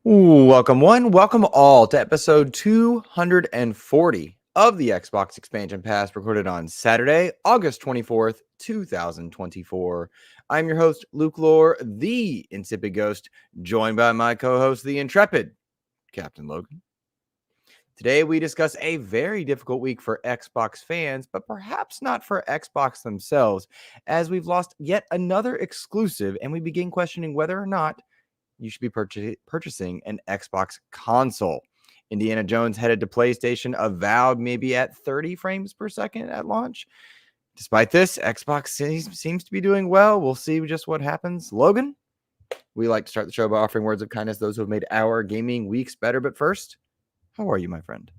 Welcome one, welcome all to episode 240 of the Xbox Expansion Pass, recorded on Saturday, August 24th, 2024. I'm your host, Luke Lohr, the Insipid Ghost, joined by my co-host, the intrepid Captain Logan. Today we discuss a very difficult week for Xbox fans, but perhaps not for Xbox themselves, as we've lost yet another exclusive, and we begin questioning whether or not you should be purchasing an Xbox console. Indiana Jones headed to PlayStation, Avowed maybe at 30 frames per second at launch. Despite this, Xbox seems to be doing well. We'll see just what happens. Logan, we like to start the show by offering words of kindness to those who have made our gaming weeks better. But first, how are you, my friend?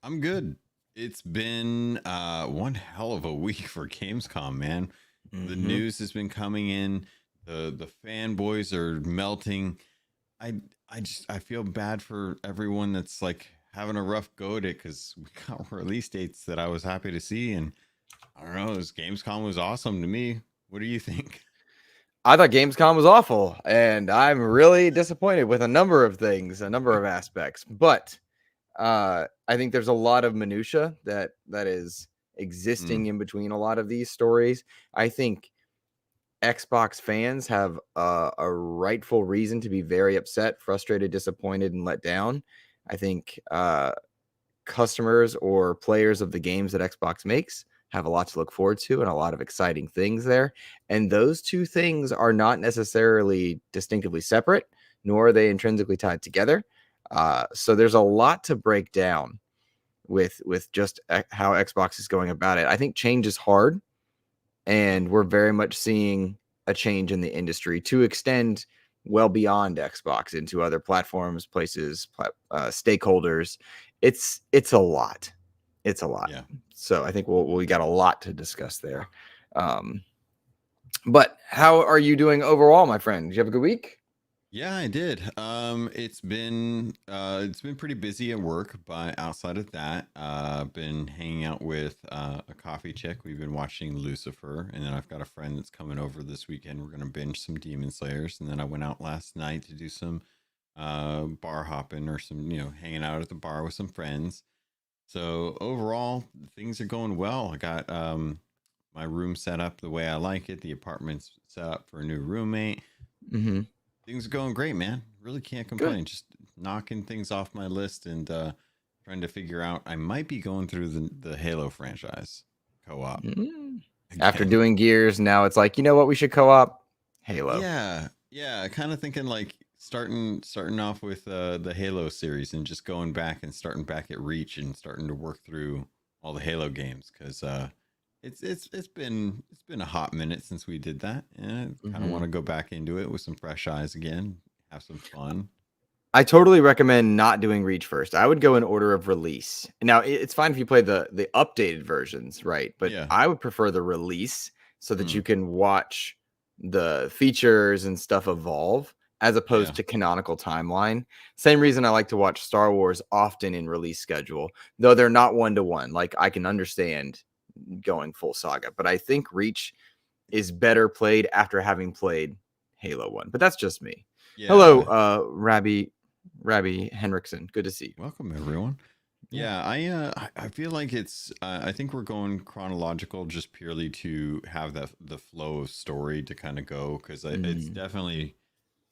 I'm good. It's been one hell of a week for Gamescom, man. The news has been coming in. The fanboys are melting. I feel bad for everyone that's like having a rough go at it, because we got release dates that I was happy to see, and I don't know, this Gamescom was awesome to me. What do you think? I thought Gamescom was awful, and I'm really disappointed with a number of things, a number of aspects. But I think there's a lot of minutia that is existing in between a lot of these stories. I think Xbox fans have a rightful reason to be very upset, frustrated, disappointed, and let down. I think customers or players of the games that Xbox makes have a lot to look forward to and a lot of exciting things there. And those two things are not necessarily distinctively separate, nor are they intrinsically tied together. So there's a lot to break down with just how Xbox is going about it. I think change is hard, and we're very much seeing a change in the industry to extend well beyond Xbox into other platforms, places, stakeholders. It's a lot. It's a lot. Yeah. So I think we got a lot to discuss there. But how are you doing overall, my friend? Did you have a good week? Yeah, I did. It's been pretty busy at work, but outside of that, been hanging out with a coffee chick. We've been watching Lucifer, and then I've got a friend that's coming over this weekend. We're gonna binge some Demon Slayers, and then I went out last night to do some bar hopping, or some, hanging out at the bar with some friends. So overall, things are going well. I got my room set up the way I like it. The apartment's set up for a new roommate. Mm-hmm. Things are going great, man. Really can't complain. Good. Just knocking things off my list, and trying to figure out. I might be going through the Halo franchise co-op After again. doing Gears, now it's like, you know what? We should co-op Halo. Yeah. Kind of thinking like starting off with the Halo series, and just going back and starting back at Reach, and starting to work through all the Halo games, because it's been a hot minute since we did that, and I kind of want to go back into it with some fresh eyes again, have some fun. I totally recommend not doing Reach first. I would go in order of release. Now, it's fine if you play the updated versions, right? But Yeah. I would prefer the release, so that you can watch the features and stuff evolve, as opposed to canonical timeline. Same reason I like to watch Star Wars often in release schedule, though they're not one-to-one. Like, I can understand going full saga, but I think Reach is better played after having played Halo 1. But that's just me. Yeah. Hello, Rabbi Henriksen. Good to see you. Welcome, everyone. Yeah, I feel like it's I think we're going chronological, just purely to have the flow of story to kind of go, because it's definitely,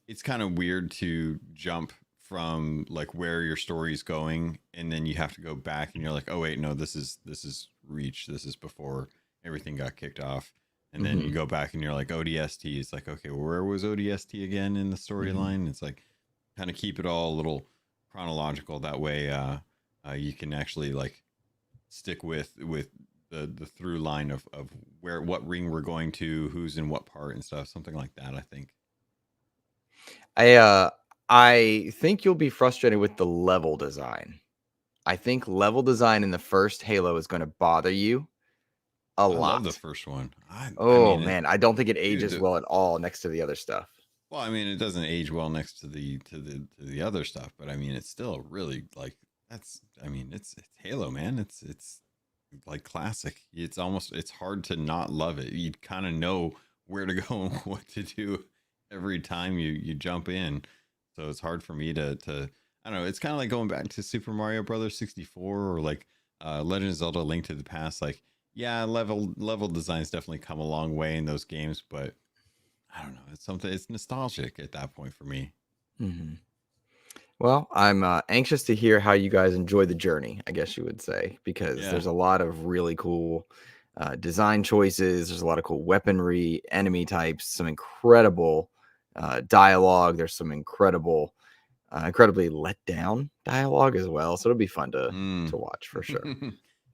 it's kind of weird to jump from like where your story's going, and then you have to go back, and you're like, oh wait, no, this is Reach, this is before everything got kicked off. And then you go back and you're like, ODST. It's like, okay, where was ODST again in the storyline? It's like, kind of keep it all a little chronological. That way, you can actually like stick with the through line of what ring we're going to, who's in what part and stuff. Something like that, I think. I think you'll be frustrated with the level design. I think level design in the first Halo is going to bother you a lot. I love the first one. I mean, man, I don't think it ages well at all next to the other stuff. Well, I mean, it doesn't age well next to the other stuff, but I mean, it's still really like, that's, I mean, it's Halo, man. It's like classic. It's hard to not love it. You kind of know where to go and what to do every time you jump in. So it's hard for me to I don't know. It's kind of like going back to Super Mario Brothers 64 or like Legend of Zelda: Link to the Past. Like, yeah, level designs definitely come a long way in those games, but I don't know. It's something. It's nostalgic at that point for me. Mm-hmm. Well, I'm anxious to hear how you guys enjoy the journey, I guess you would say, because there's a lot of really cool design choices. There's a lot of cool weaponry, enemy types, some incredible dialogue. There's some incredibly let down dialogue as well. So it'll be fun to watch for sure.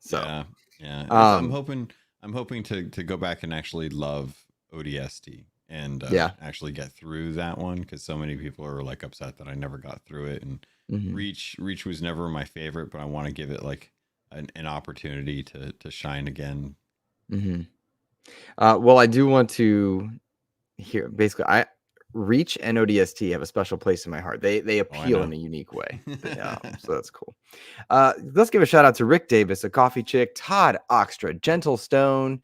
So yeah. um, I'm hoping to go back and actually love ODST and actually get through that one, because so many people are like upset that I never got through it. And Reach was never my favorite, but I want to give it like an opportunity to shine again. Well, I do want to hear basically Reach and ODST have a special place in my heart. They appeal in a unique way. So that's cool. Let's give a shout out to Rick Davis, a coffee chick, Todd Oxtra, Gentle Stone,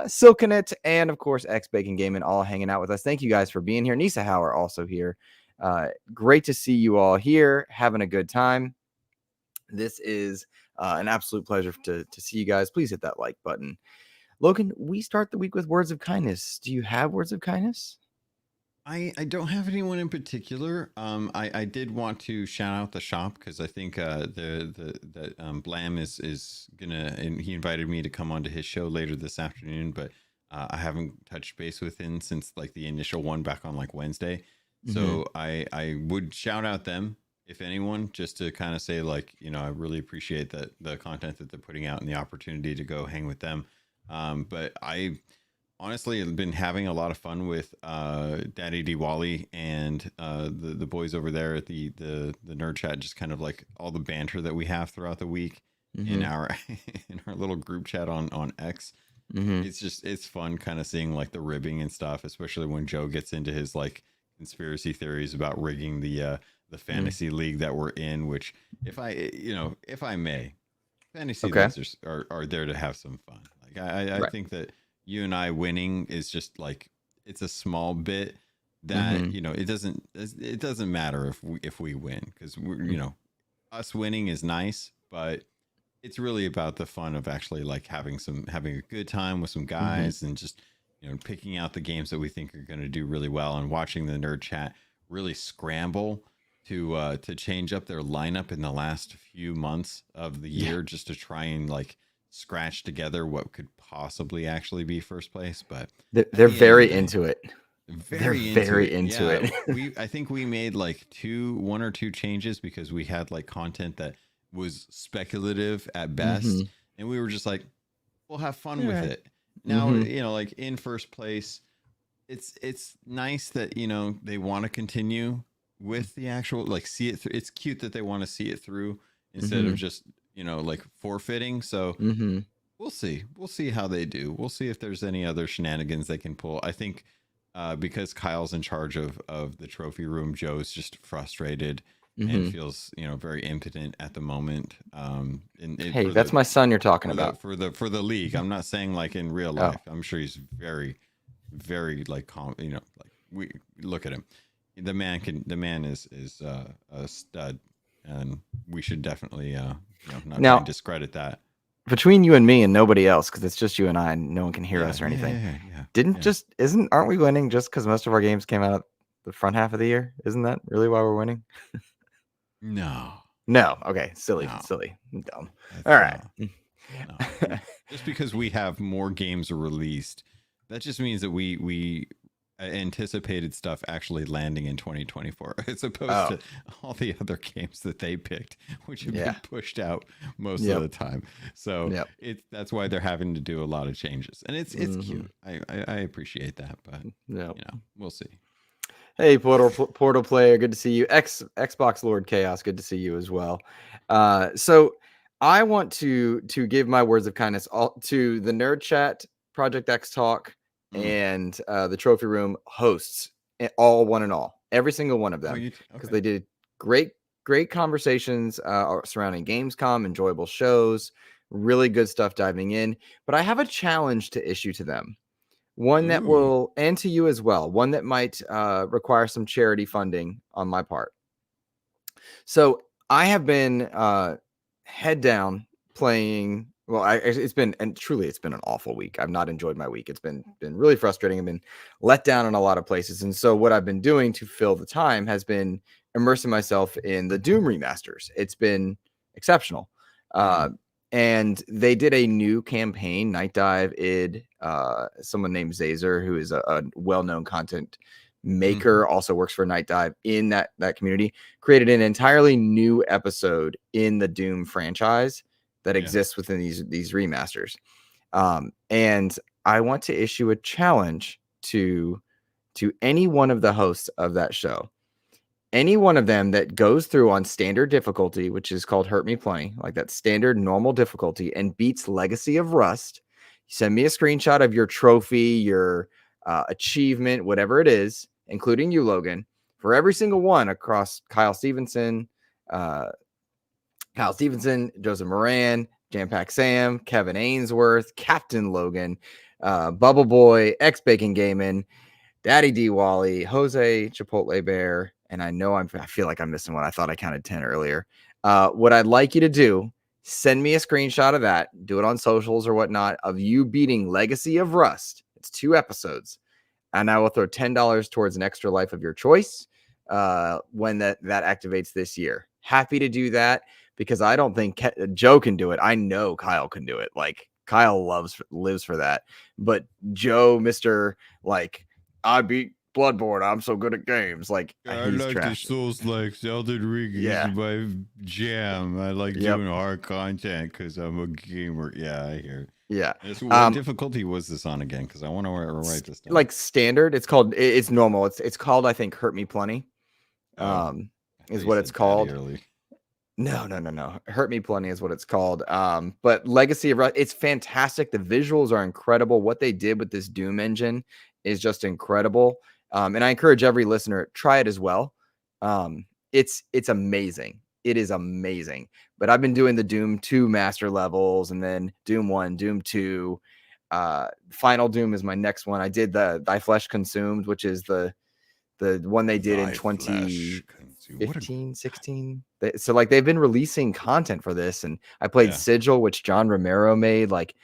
Silkenet, and of course X Bacon Gaming, all hanging out with us. Thank you guys for being here. Nisa Hauer also here. Great to see you all here, having a good time. This is an absolute pleasure to see you guys. Please hit that like button. Logan, we start the week with words of kindness. Do you have words of kindness? I don't have anyone in particular. I did want to shout out the shop, because I think the Blam is gonna, and he invited me to come onto his show later this afternoon, but I haven't touched base with him since like the initial one back on like Wednesday. So I would shout out them, if anyone, just to kind of say like, I really appreciate that the content that they're putting out and the opportunity to go hang with them. But I honestly have been having a lot of fun with Daddy Diwali and the boys over there at the nerd chat, just kind of like all the banter that we have throughout the week in our in our little group chat on X. It's fun kind of seeing like the ribbing and stuff, especially when Joe gets into his like conspiracy theories about rigging the fantasy league that we're in, which if I may, fantasy leagues are there to have some fun. Like I think that you and I winning is just like, it's a small bit that it doesn't matter if we win, because we're us winning is nice, but it's really about the fun of actually like having a good time with some guys and just picking out the games that we think are going to do really well, and watching the nerd chat really scramble to change up their lineup in the last few months of the year, just to try and like scratch together what could possibly actually be first place. But they're very into it. Very into it. I think we made like one or two changes because we had like content that was speculative at best, and we were just like, we'll have fun with it. Now, like in first place, it's nice that they want to continue with the actual, like, see it through. It's cute that they want to see it through instead of just like forfeiting. So we'll see how they do. We'll see if there's any other shenanigans they can pull. I think because Kyle's in charge of the trophy room, Joe's just frustrated and feels very impotent at the moment. Hey, that's my son you're talking about. For the league. I'm not saying like in real life. I'm sure he's very, very like calm. Like, we look at him. The man is a stud, and we should definitely not discredit that. Between you and me and nobody else, because it's just you and I, and no one can hear us or anything. Aren't we winning just because most of our games came out the front half of the year? Isn't that really why we're winning? No. Okay. Silly. Dumb. That's all right. No. Just because we have more games released, that just means that we anticipated stuff actually landing in 2024, as opposed to all the other games that they picked, which have been pushed out most of the time. So that's why they're having to do a lot of changes, and it's cute. I appreciate that, but we'll see. Hey, Portal player, good to see you. Xbox Lord Chaos, good to see you as well. So I want to give my words of kindness to the Nerd Chat, Project X Talk, and the Trophy Room hosts, all one and all, every single one of them, because they did great conversations surrounding Gamescom, enjoyable shows, really good stuff diving in. But I have a challenge to issue to them, one that Ooh. will, and to you as well, one that might require some charity funding on my part. So I have been head down playing. Well, it's been, and truly, it's been an awful week. I've not enjoyed my week. It's been really frustrating. I've been let down in a lot of places, and so what I've been doing to fill the time has been immersing myself in the Doom remasters. It's been exceptional. And they did a new campaign, Night Dive id, someone named Zazer, who is a well-known content maker, also works for Night Dive in that community, created an entirely new episode in the Doom franchise that exists within these remasters. And I want to issue a challenge to any one of the hosts of that show. Any one of them that goes through on standard difficulty, which is called Hurt Me Plenty, like that standard normal difficulty, and beats Legacy of Rust, send me a screenshot of your trophy, your achievement, whatever it is, including you, Logan, for every single one across Kyle Stevenson, Joseph Moran, Jampack Sam, Kevin Ainsworth, Captain Logan, Bubble Boy, X Bacon Gaming, Daddy D Wally, Jose Chipotle Bear, and I know I feel like I'm missing one. I thought I counted 10 earlier. What I'd like you to do, send me a screenshot of that, do it on socials or whatnot, of you beating Legacy of Rust. It's 2 episodes, and I will throw $10 towards an extra life of your choice when that activates this year. Happy to do that, because I don't think Joe can do it. I know Kyle can do it. Like, Kyle lives for that. But Joe, Mr. like, I beat Bloodborne, I'm so good at games. Like, I he's like trash. the Souls like Elden Ring is my jam. I like doing hard content because I'm a gamer. Yeah, I hear it. Yeah. So what difficulty was this on again? Because I want to write this down. Like standard. It's called. It's normal. It's called, I think, Hurt Me Plenty. Is what it's called. No. Hurt Me Plenty is what it's called. But Legacy of Rust, it's fantastic. The visuals are incredible. What they did with this Doom engine is just incredible. And I encourage every listener, try it as well. It's amazing. It is amazing. But I've been doing the Doom 2 master levels, and then Doom 1, Doom 2. Final Doom is my next one. I did the Thy Flesh Consumed, which is the one they did in 2015, 16. So like, they've been releasing content for this, and I played Sigil, which John Romero made. Like,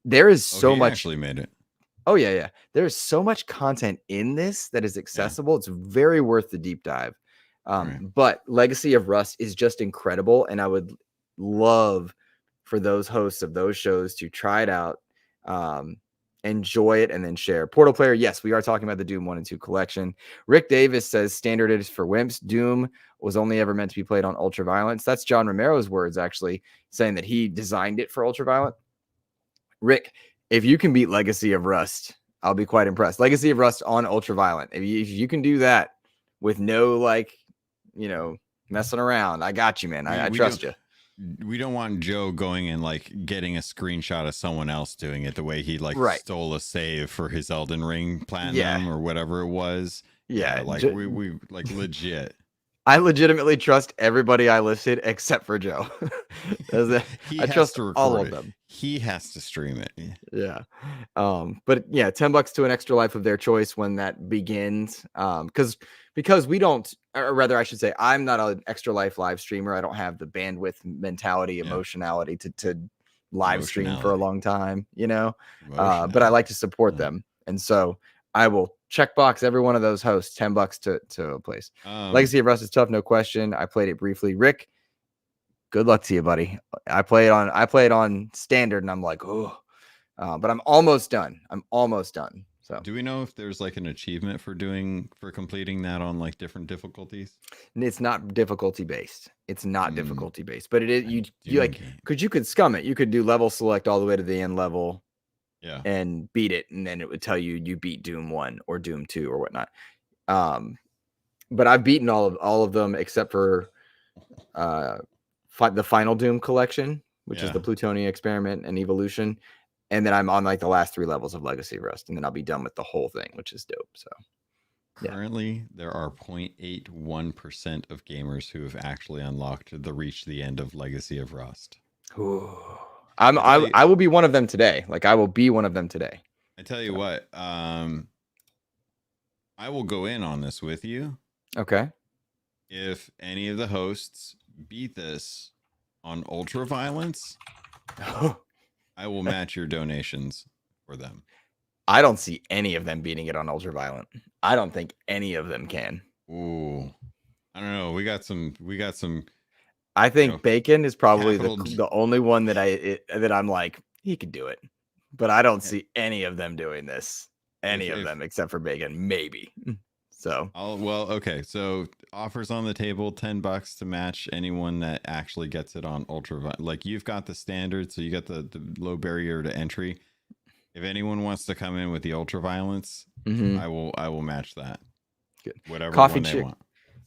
there is so much. Actually made it. Oh yeah. There's so much content in this that is accessible. It's very worth the deep dive. But Legacy of Rust is just incredible, and I would love for those hosts of those shows to try it out, enjoy it, and then share. Portal Player, yes, we are talking about the Doom 1 and 2 collection. Rick Davis says standard is for wimps. Doom was only ever meant to be played on ultraviolence. That's John Romero's words, actually, saying that he designed it for ultraviolent. Rick, if you can beat Legacy of Rust, I'll be quite impressed. Legacy of Rust on ultraviolent. If you can do that with no, like, messing around, I got you, man. I trust you. We don't want Joe going and like getting a screenshot of someone else doing it the way he stole a save for his Elden Ring Platinum or whatever it was. Like we like legit. I legitimately trust everybody I listed except for Joe. I trust all of them. He has to stream it. Yeah. But yeah, $10 to an extra life of their choice when that begins. Because we don't, or rather I should say, I'm not an extra life live streamer. I don't have the bandwidth, mentality, emotionality to live stream for a long time, but I like to support them. And so I will checkbox every one of those hosts, $10 to a place. Legacy of Rust is tough, no question. I played it briefly. Rick, good luck to you, buddy. I played on standard, and I'm like, but I'm almost done. So, do we know if there's like an achievement for completing that on like different difficulties? It's not difficulty based. But it is you like, because you could scum it. You could do level select all the way to the end level. Yeah. And beat it, and then it would tell you beat Doom 1 or Doom 2 or whatnot. But I've beaten all of them except for the Final Doom collection, which is the Plutonia Experiment and Evolution. And then I'm on like the last 3 levels of Legacy of Rust, and then I'll be done with the whole thing, which is dope. So currently there are 0.81% of gamers who have actually unlocked reach the end of Legacy of Rust. Ooh. I will be one of them today. Like, I will be one of them today. I tell you what, I will go in on this with you. Okay. If any of the hosts beat this on ultra violence, I will match your donations for them. I don't see any of them beating it on ultraviolent. I don't think any of them can. Ooh, I don't know. We got some. I think Bacon is probably capital the only one that I'm like, he could do it, but I don't see any of them doing this. Any of them except for Bacon, maybe. So, okay. So offers on the table, $10 to match anyone that actually gets it on ultra. Like you've got the standard, so you got the low barrier to entry. If anyone wants to come in with the ultra violence, I will match that. Good. Whatever Coffee one chick, they want.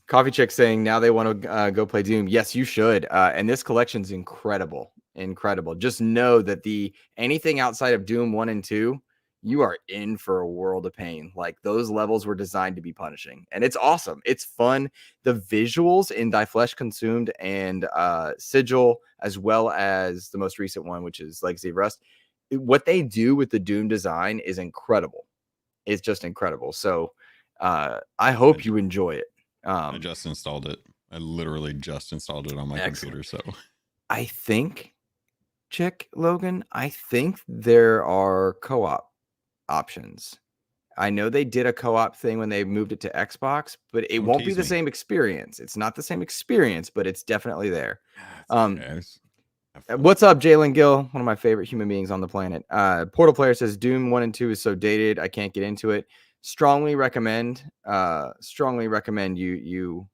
Coffee Chick saying now they want to go play Doom. Yes, you should. And this collection's incredible. Just know that anything outside of Doom 1 and 2, you are in for a world of pain. Like those levels were designed to be punishing. And it's awesome. It's fun. The visuals in Thy Flesh Consumed and Sigil, as well as the most recent one, which is Legacy of Rust, what they do with the Doom design is incredible. It's just incredible. So I hope you enjoy it. I just installed it. I literally just installed it on my computer. So I think, Logan, I think there are co-op options. I know they did a co-op thing when they moved it to Xbox, but it won't be the same experience. It's not the same experience, but it's definitely there. What's up, Jalen Gill? One of my favorite human beings on the planet. Portal Player says Doom 1 and 2 is so dated, I can't get into it. Strongly recommend you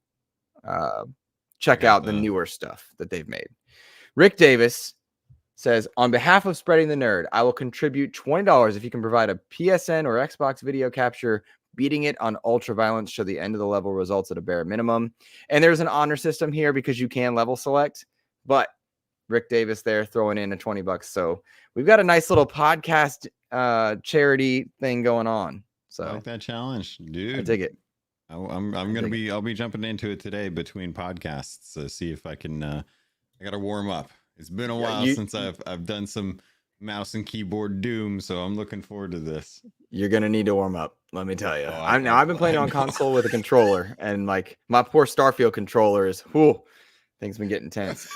check out the newer stuff that they've made. Rick Davis says, on behalf of Spreading the Nerd, I will contribute $20 if you can provide a PSN or Xbox video capture beating it on ultra violence show the end of the level results at a bare minimum. And there's an honor system here because you can level select, but Rick Davis there throwing in a $20. So we've got a nice little podcast charity thing going on. So I like that challenge, dude. I dig it. I'll be jumping into it today between podcasts to see if I can. I got to warm up. It's been a while since I've done some mouse and keyboard Doom, so I'm looking forward to this. You're gonna need to warm up. Let me tell you. I've been playing on console with a controller, and like my poor Starfield controller is, things been getting tense.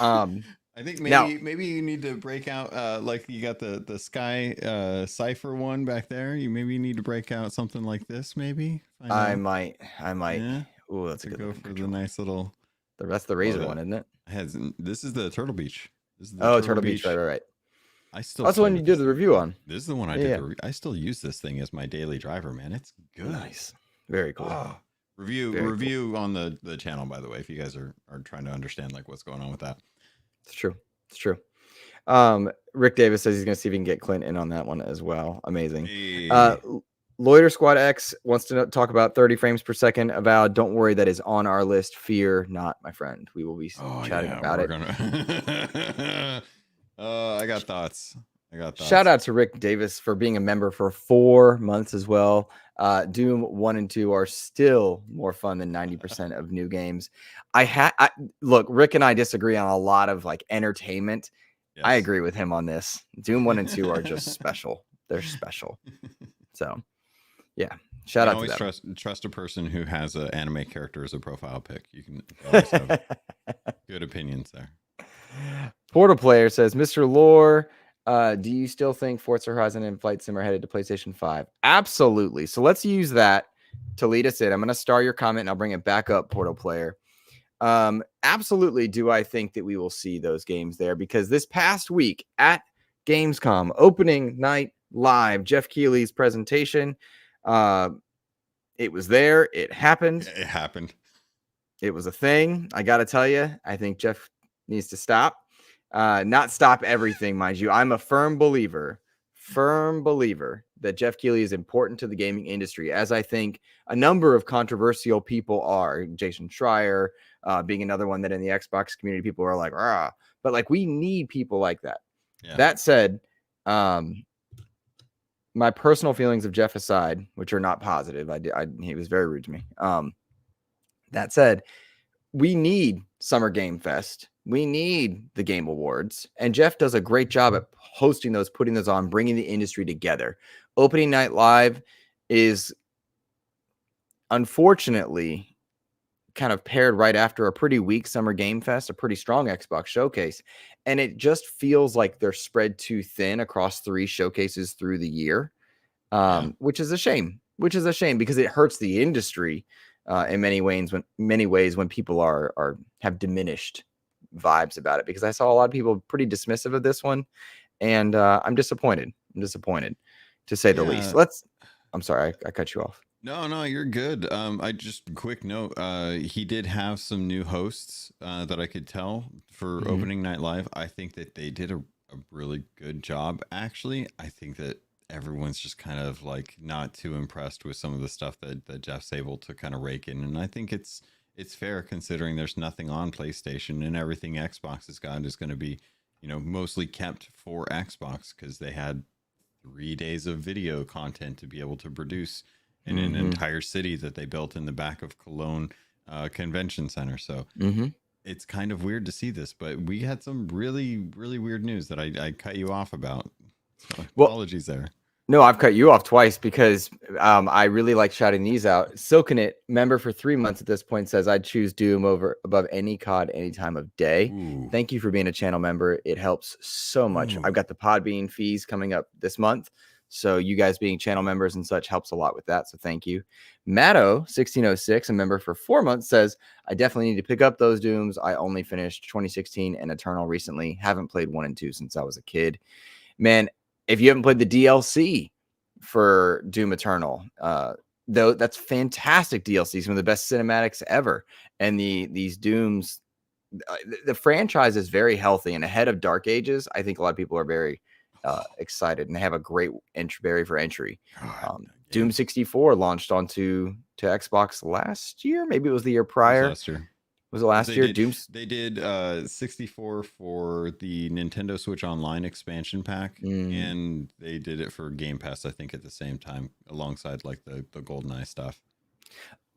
I think maybe you need to break out like you got the Sky Cipher one back there. You need to break out something like this. Maybe I might. Yeah. Oh, that's a good one. For the nice little. That's the Razer one, isn't it? This is the Turtle Beach. This is the Turtle Beach. Right. That's the one you did the review on. This is the one I did. I still use this thing as my daily driver, man. It's good. Nice. Very cool. Review on the channel, by the way, if you guys are trying to understand like what's going on with that. It's true. Rick Davis says he's going to see if he can get Clint in on that one as well. Amazing. Hey. Loiter Squad X wants to talk about 30 frames per second. Avowed. Don't worry, that is on our list. Fear not, my friend. We will be chatting about it. I got thoughts. Shout out to Rick Davis for being a member for 4 months as well. Doom 1 and 2 are still more fun than 90% of new games. Look, Rick and I disagree on a lot of like entertainment. Yes. I agree with him on this. Doom 1 and 2 are just special. They're special. So, yeah. Shout out to them. Trust a person who has an anime character as a profile pic. You can always have good opinions there. Portal Player says, Mr. Lohr, do you still think Forza Horizon and Flight Sim are headed to PlayStation 5? Absolutely. So let's use that to lead us in. I'm going to star your comment and I'll bring it back up, Portal Player. Absolutely do I think that we will see those games there, because this past week at Gamescom, opening night live, Jeff Keighley's presentation, it was there. It happened. It was a thing. I got to tell you, I think Jeff needs to stop. Not stop everything, mind you. I'm a firm believer that Jeff Keighley is important to the gaming industry, as I think a number of controversial people are. Jason Schreier being another one that in the Xbox community, people are like, rah. But like, we need people like that. Yeah. That said, my personal feelings of Jeff aside, which are not positive, he was very rude to me. That said, we need Summer Game Fest. We need the Game Awards. And Jeff does a great job at hosting those, putting those on, bringing the industry together. Opening Night Live is unfortunately kind of paired right after a pretty weak Summer Game Fest, a pretty strong Xbox showcase. And it just feels like they're spread too thin across 3 showcases through the year, which is a shame. Because it hurts the industry in many ways when people have diminished vibes about it. Because I saw a lot of people pretty dismissive of this one, and I'm disappointed. To say the least. I'm sorry, I cut you off. No, you're good. I just quick note. He did have some new hosts that I could tell for Opening Night Live. I think that they did a really good job. Actually, I think that everyone's just kind of like not too impressed with some of the stuff that Jeff's able to kind of rake in, and I think it's fair considering there's nothing on PlayStation and everything Xbox has got is going to be, mostly kept for Xbox because they had 3 days of video content to be able to produce in an entire city that they built in the back of Cologne Convention Center. So it's kind of weird to see this, but we had some really, really weird news that I cut you off about. So apologies there. No, I've cut you off twice because I really like shouting these out. Silkenit, member for 3 months at this point, says, I'd choose Doom above any COD any time of day. Ooh. Thank you for being a channel member. It helps so much. Ooh. I've got the Podbean fees coming up this month. So you guys being channel members and such helps a lot with that. So thank you. Matto 1606, a member for 4 months, says, I definitely need to pick up those Dooms. I only finished 2016 and Eternal recently. Haven't played 1 and 2 since I was a kid. Man, if you haven't played the DLC for Doom Eternal, though, that's fantastic DLC. Some of the best cinematics ever. And these Dooms, the franchise is very healthy and ahead of Dark Ages. I think a lot of people are very excited and they have a great barrier for entry. Doom 64 launched onto Xbox last year. Maybe it was the year prior. Was it last year? They did 64 for the Nintendo Switch Online expansion pack, and they did it for Game Pass, I think, at the same time, alongside like the GoldenEye stuff.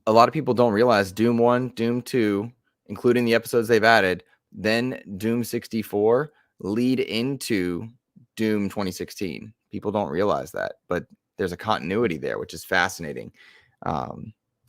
A lot of people don't realize Doom 1, Doom 2, including the episodes they've added, then Doom 64 lead into Doom 2016. People don't realize that, but there's a continuity there, which is fascinating.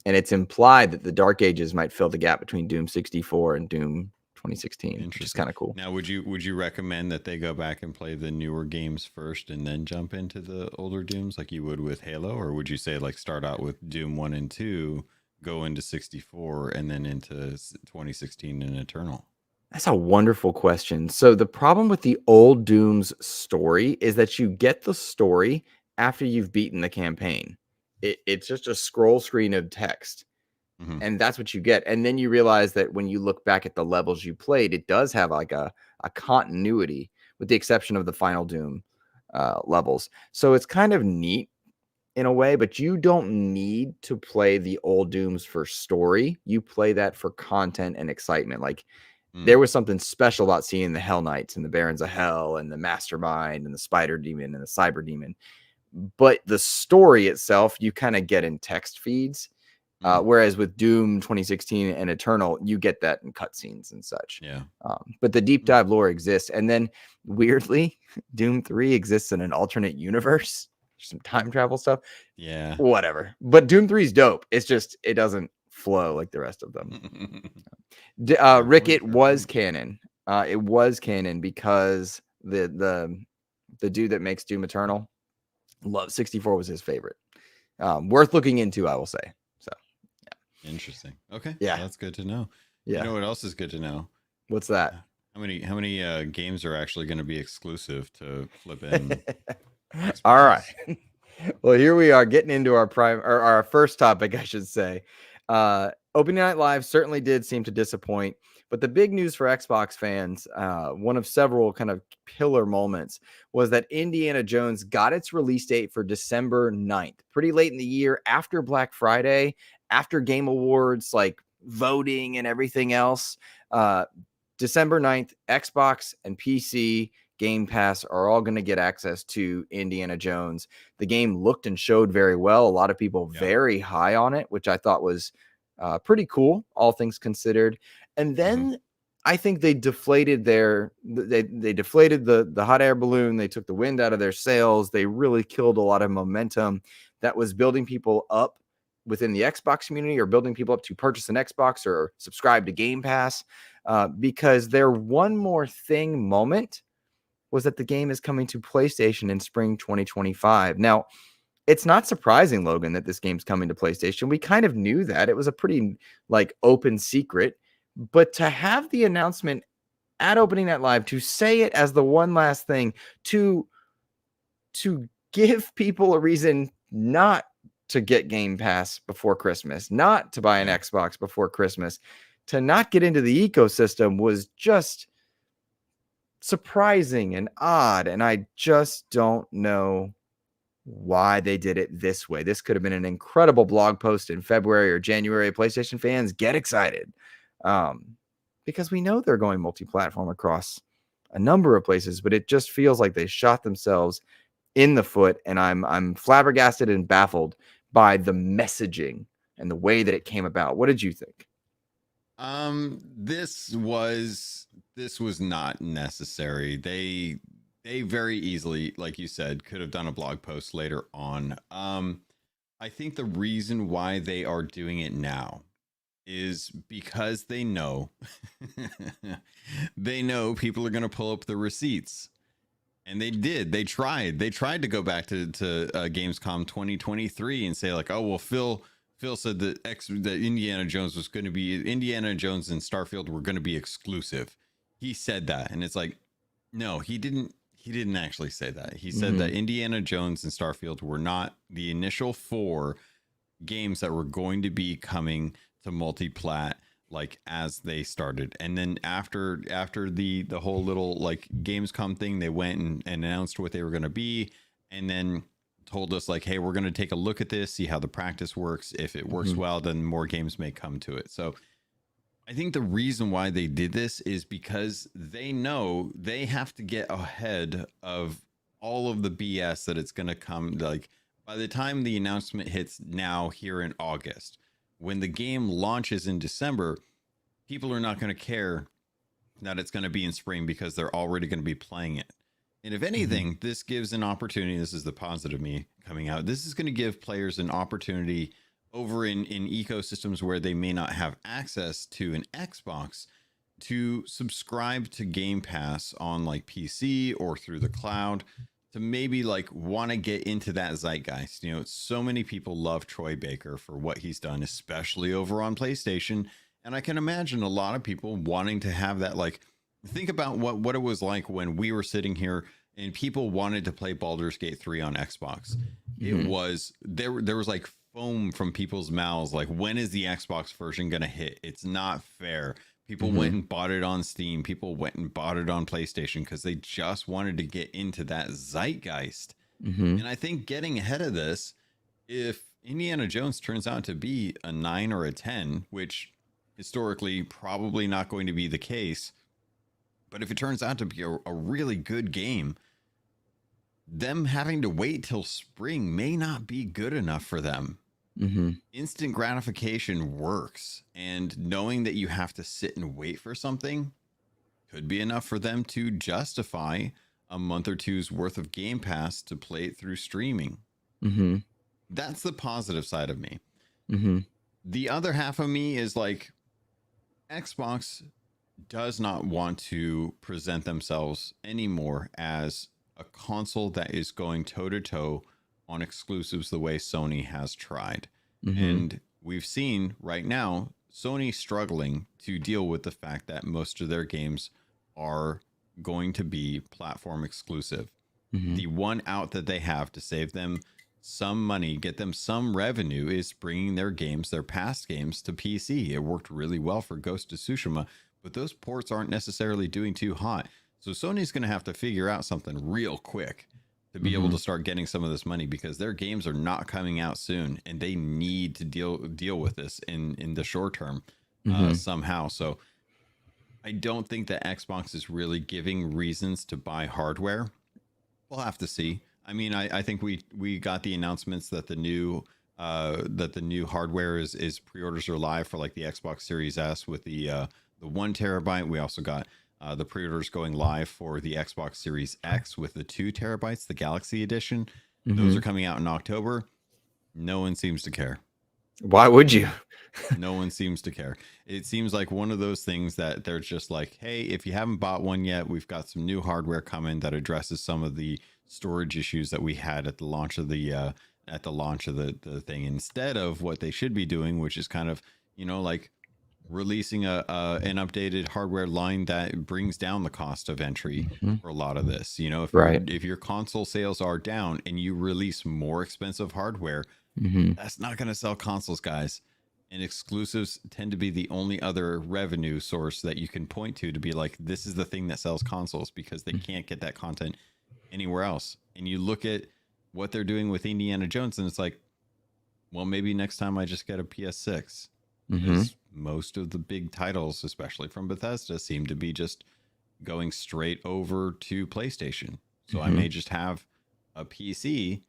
And it's implied that the Dark Ages might fill the gap between Doom 64 and Doom 2016, which is kind of cool. Now, would you recommend that they go back and play the newer games first and then jump into the older Dooms like you would with Halo? Or would you say like start out with Doom 1 and 2, go into 64, and then into 2016 and Eternal? That's a wonderful question. So the problem with the old Doom's story is that you get the story after you've beaten the campaign. It's just a scroll screen of text. And that's what you get. And then you realize that when you look back at the levels you played, it does have like a continuity, with the exception of the final Doom levels. So it's kind of neat in a way, but you don't need to play the old Dooms for story. You play that for content and excitement. Like there was something special about seeing the Hell Knights and the Barons of Hell and the Mastermind and the Spider Demon and the Cyber Demon. But the story itself, you kind of get in text feeds. Whereas with Doom 2016 and Eternal, you get that in cutscenes and such. Yeah. But the deep dive lore exists. And then weirdly, Doom 3 exists in an alternate universe. Some time travel stuff. Yeah. Whatever. But Doom 3 is dope. It's just, it doesn't flow like the rest of them. Rick, it was canon. It was canon because the dude that makes Doom Eternal, 64 was his favorite. Worth looking into, I will say. So, yeah. Interesting. Okay. Yeah, that's good to know. Yeah. You know what else is good to know? What's that? How many games are actually going to be exclusive to flip in? All right. Well, here we are getting into our first topic, I should say. Opening Night Live certainly did seem to disappoint, but the big news for Xbox fans, one of several kind of pillar moments, was that Indiana Jones got its release date for December 9th, pretty late in the year, after Black Friday, after Game Awards, like voting and everything else. December 9th, Xbox and PC Game Pass are all going to get access to Indiana Jones. The game looked and showed very well. A lot of people very high on it, which I thought was pretty cool, all things considered. And then I think they deflated they deflated the hot air balloon. They took the wind out of their sails. They really killed a lot of momentum that was building people up within the Xbox community, or building people up to purchase an Xbox or subscribe to Game Pass, because their one more thing moment was that the game is coming to PlayStation in spring 2025. Now, it's not surprising, Logan, that this game's coming to PlayStation. We kind of knew that. It was a pretty like open secret. But to have the announcement at Opening Night Live, to say it as the one last thing, to give people a reason not to get Game Pass before Christmas, not to buy an Xbox before Christmas, to not get into the ecosystem, was just surprising and odd. And I just don't know why they did it this way. This could have been an incredible blog post in February or January. PlayStation fans, get excited. Because we know they're going multi-platform across a number of places, but it just feels like they shot themselves in the foot, and I'm flabbergasted and baffled by the messaging and the way that it came about. What did you think? This was not necessary. They very easily, like you said, could have done a blog post later on. I think the reason why they are doing it now is because they know people are going to pull up the receipts, and they tried to go back to Gamescom 2023 and say like, oh well, Phil said that Indiana Jones and Starfield were going to be exclusive. He said that, and it's like, no, he didn't actually say that. He said that Indiana Jones and Starfield were not the initial 4 games that were going to be coming to multi-plat like as they started. And then after the whole little like Gamescom thing, they went and announced what they were going to be, and then told us like, hey, we're going to take a look at this, see how the practice works. If it works well, then more games may come to it. So I think the reason why they did this is because they know they have to get ahead of all of the BS that it's going to come. Like by the time the announcement hits now here in August, when the game launches in December, people are not going to care that it's going to be in spring because they're already going to be playing it. And if anything, this gives an opportunity. This is the positive me coming out. This is going to give players an opportunity over in ecosystems where they may not have access to an Xbox to subscribe to Game Pass on like PC or through the cloud, to maybe like want to get into that zeitgeist. You know, so many people love Troy Baker for what he's done, especially over on PlayStation. And I can imagine a lot of people wanting to have that, like, think about what it was like when we were sitting here and people wanted to play Baldur's Gate 3 on Xbox. It was, there was like foam from people's mouths. Like, when is the Xbox version going to hit? It's not fair. People went and bought it on Steam. People went and bought it on PlayStation because they just wanted to get into that zeitgeist. And I think getting ahead of this, if Indiana Jones turns out to be a 9 or a 10, which historically probably not going to be the case, but if it turns out to be a really good game, them having to wait till spring may not be good enough for them. Instant gratification works, and knowing that you have to sit and wait for something could be enough for them to justify a month or two's worth of Game Pass to play it through streaming. That's the positive side of me. The other half of me is like, Xbox does not want to present themselves anymore as a console that is going toe to toe on exclusives the way Sony has tried. And we've seen right now Sony struggling to deal with the fact that most of their games are going to be platform exclusive. The one out that they have to save them some money, get them some revenue, is bringing their games, their past games, to PC. It worked really well for Ghost of Tsushima, but those ports aren't necessarily doing too hot. So Sony's going to have to figure out something real quick to be able to start getting some of this money, because their games are not coming out soon, and they need to deal with this in the short term somehow. So I don't think that Xbox is really giving reasons to buy hardware. We'll have to see. I mean, I think we got the announcements that the new hardware is pre-orders are live for like the Xbox Series S with the the 1 terabyte. We also got the pre-orders going live for the Xbox Series X with the 2 terabytes, the Galaxy Edition. Those are coming out in October. No one seems to care. Why would you? No one seems to care. It seems like one of those things that they're just like, hey, if you haven't bought one yet, we've got some new hardware coming that addresses some of the storage issues that we had at the launch of the thing, instead of what they should be doing, which is kind of, like releasing an updated hardware line that brings down the cost of entry for a lot of this. If your console sales are down and you release more expensive hardware, that's not going to sell consoles, guys. And exclusives tend to be the only other revenue source that you can point to be like, this is the thing that sells consoles, because they can't get that content anywhere else. And you look at what they're doing with Indiana Jones, and it's like, well, maybe next time I just get a PS6. Because most of the big titles, especially from Bethesda, seem to be just going straight over to PlayStation. So I may just have a PC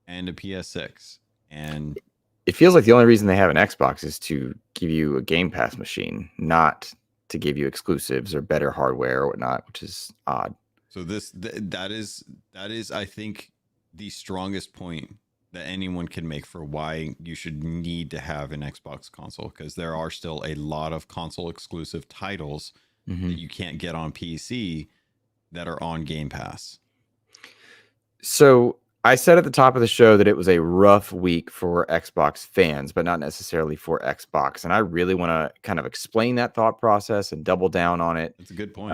and a PS6. And it feels like the only reason they have an Xbox is to give you a Game Pass machine, not to give you exclusives or better hardware or whatnot, which is odd. So that is, I think, the strongest point that anyone can make for why you should need to have an Xbox console, because there are still a lot of console exclusive titles that you can't get on PC that are on Game Pass. So I said at the top of the show that it was a rough week for Xbox fans, but not necessarily for Xbox. And I really want to kind of explain that thought process and double down on it. That's a good point.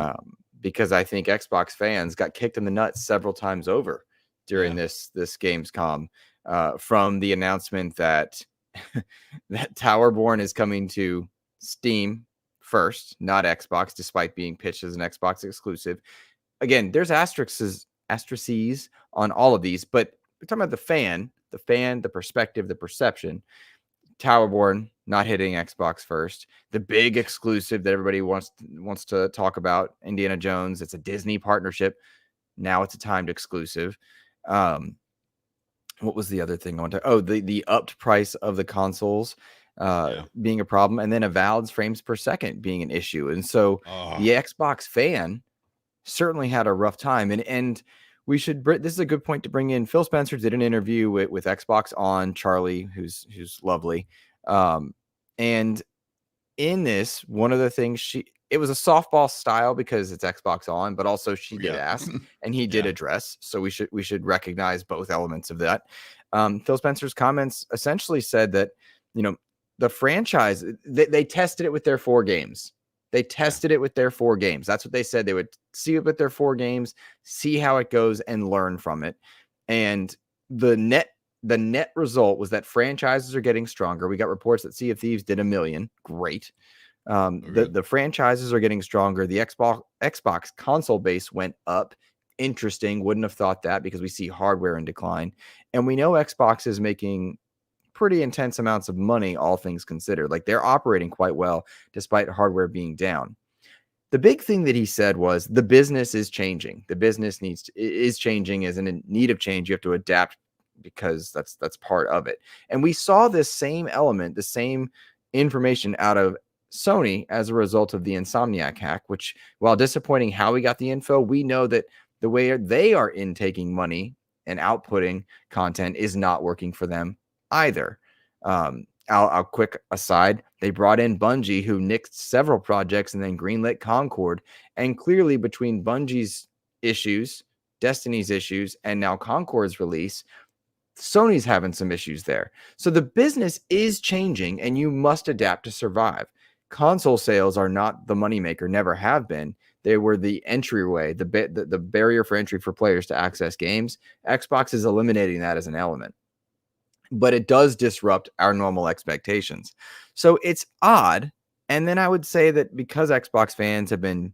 Because I think Xbox fans got kicked in the nuts several times over during this Gamescom, from the announcement that that Towerborn is coming to Steam first, not Xbox, despite being pitched as an Xbox exclusive. Again, there's asterisks on all of these, but we're talking about the perspective, the perception. Towerborn not hitting Xbox first. The big exclusive that everybody wants to talk about, Indiana Jones. It's a Disney partnership. Now it's a timed exclusive. What was the other thing I want to? Oh, the upped price of the consoles being a problem, and then Avowed's frames per second being an issue. And so the Xbox fan certainly had a rough time. And we should, this is a good point to bring in. Phil Spencer did an interview with Xbox on Charlie, who's lovely. And in this, one of the things it was a softball style because it's Xbox on, but also she did ask and he did address. So we should recognize both elements of that. Phil Spencer's comments essentially said that, the franchise, they tested it with their 4 games. They tested it with their 4 games. That's what they said. They would see it with their 4 games, see how it goes, and learn from it. And the net result was that franchises are getting stronger. We got reports that Sea of Thieves did 1 million. Great. The franchises are getting stronger. The Xbox console base went up. Interesting. Wouldn't have thought that, because we see hardware in decline. And we know Xbox is making pretty intense amounts of money, all things considered. Like, they're operating quite well despite hardware being down. The big thing that he said was the business is changing. The business is changing, is in need of change. You have to adapt, because that's part of it. And we saw this same element, the same information out of Sony as a result of the Insomniac hack, which, while disappointing how we got the info, we know that the way they are intaking money and outputting content is not working for them either. I'll quick aside, they brought in Bungie, who nixed several projects and then greenlit Concord. And clearly, between Bungie's issues, Destiny's issues, and now Concord's release, Sony's having some issues there. So the business is changing, and you must adapt to survive. Console sales are not the moneymaker, never have been. They were the entryway, the barrier for entry for players to access games. Xbox is eliminating that as an element, but it does disrupt our normal expectations. So it's odd. And then I would say that because Xbox fans have been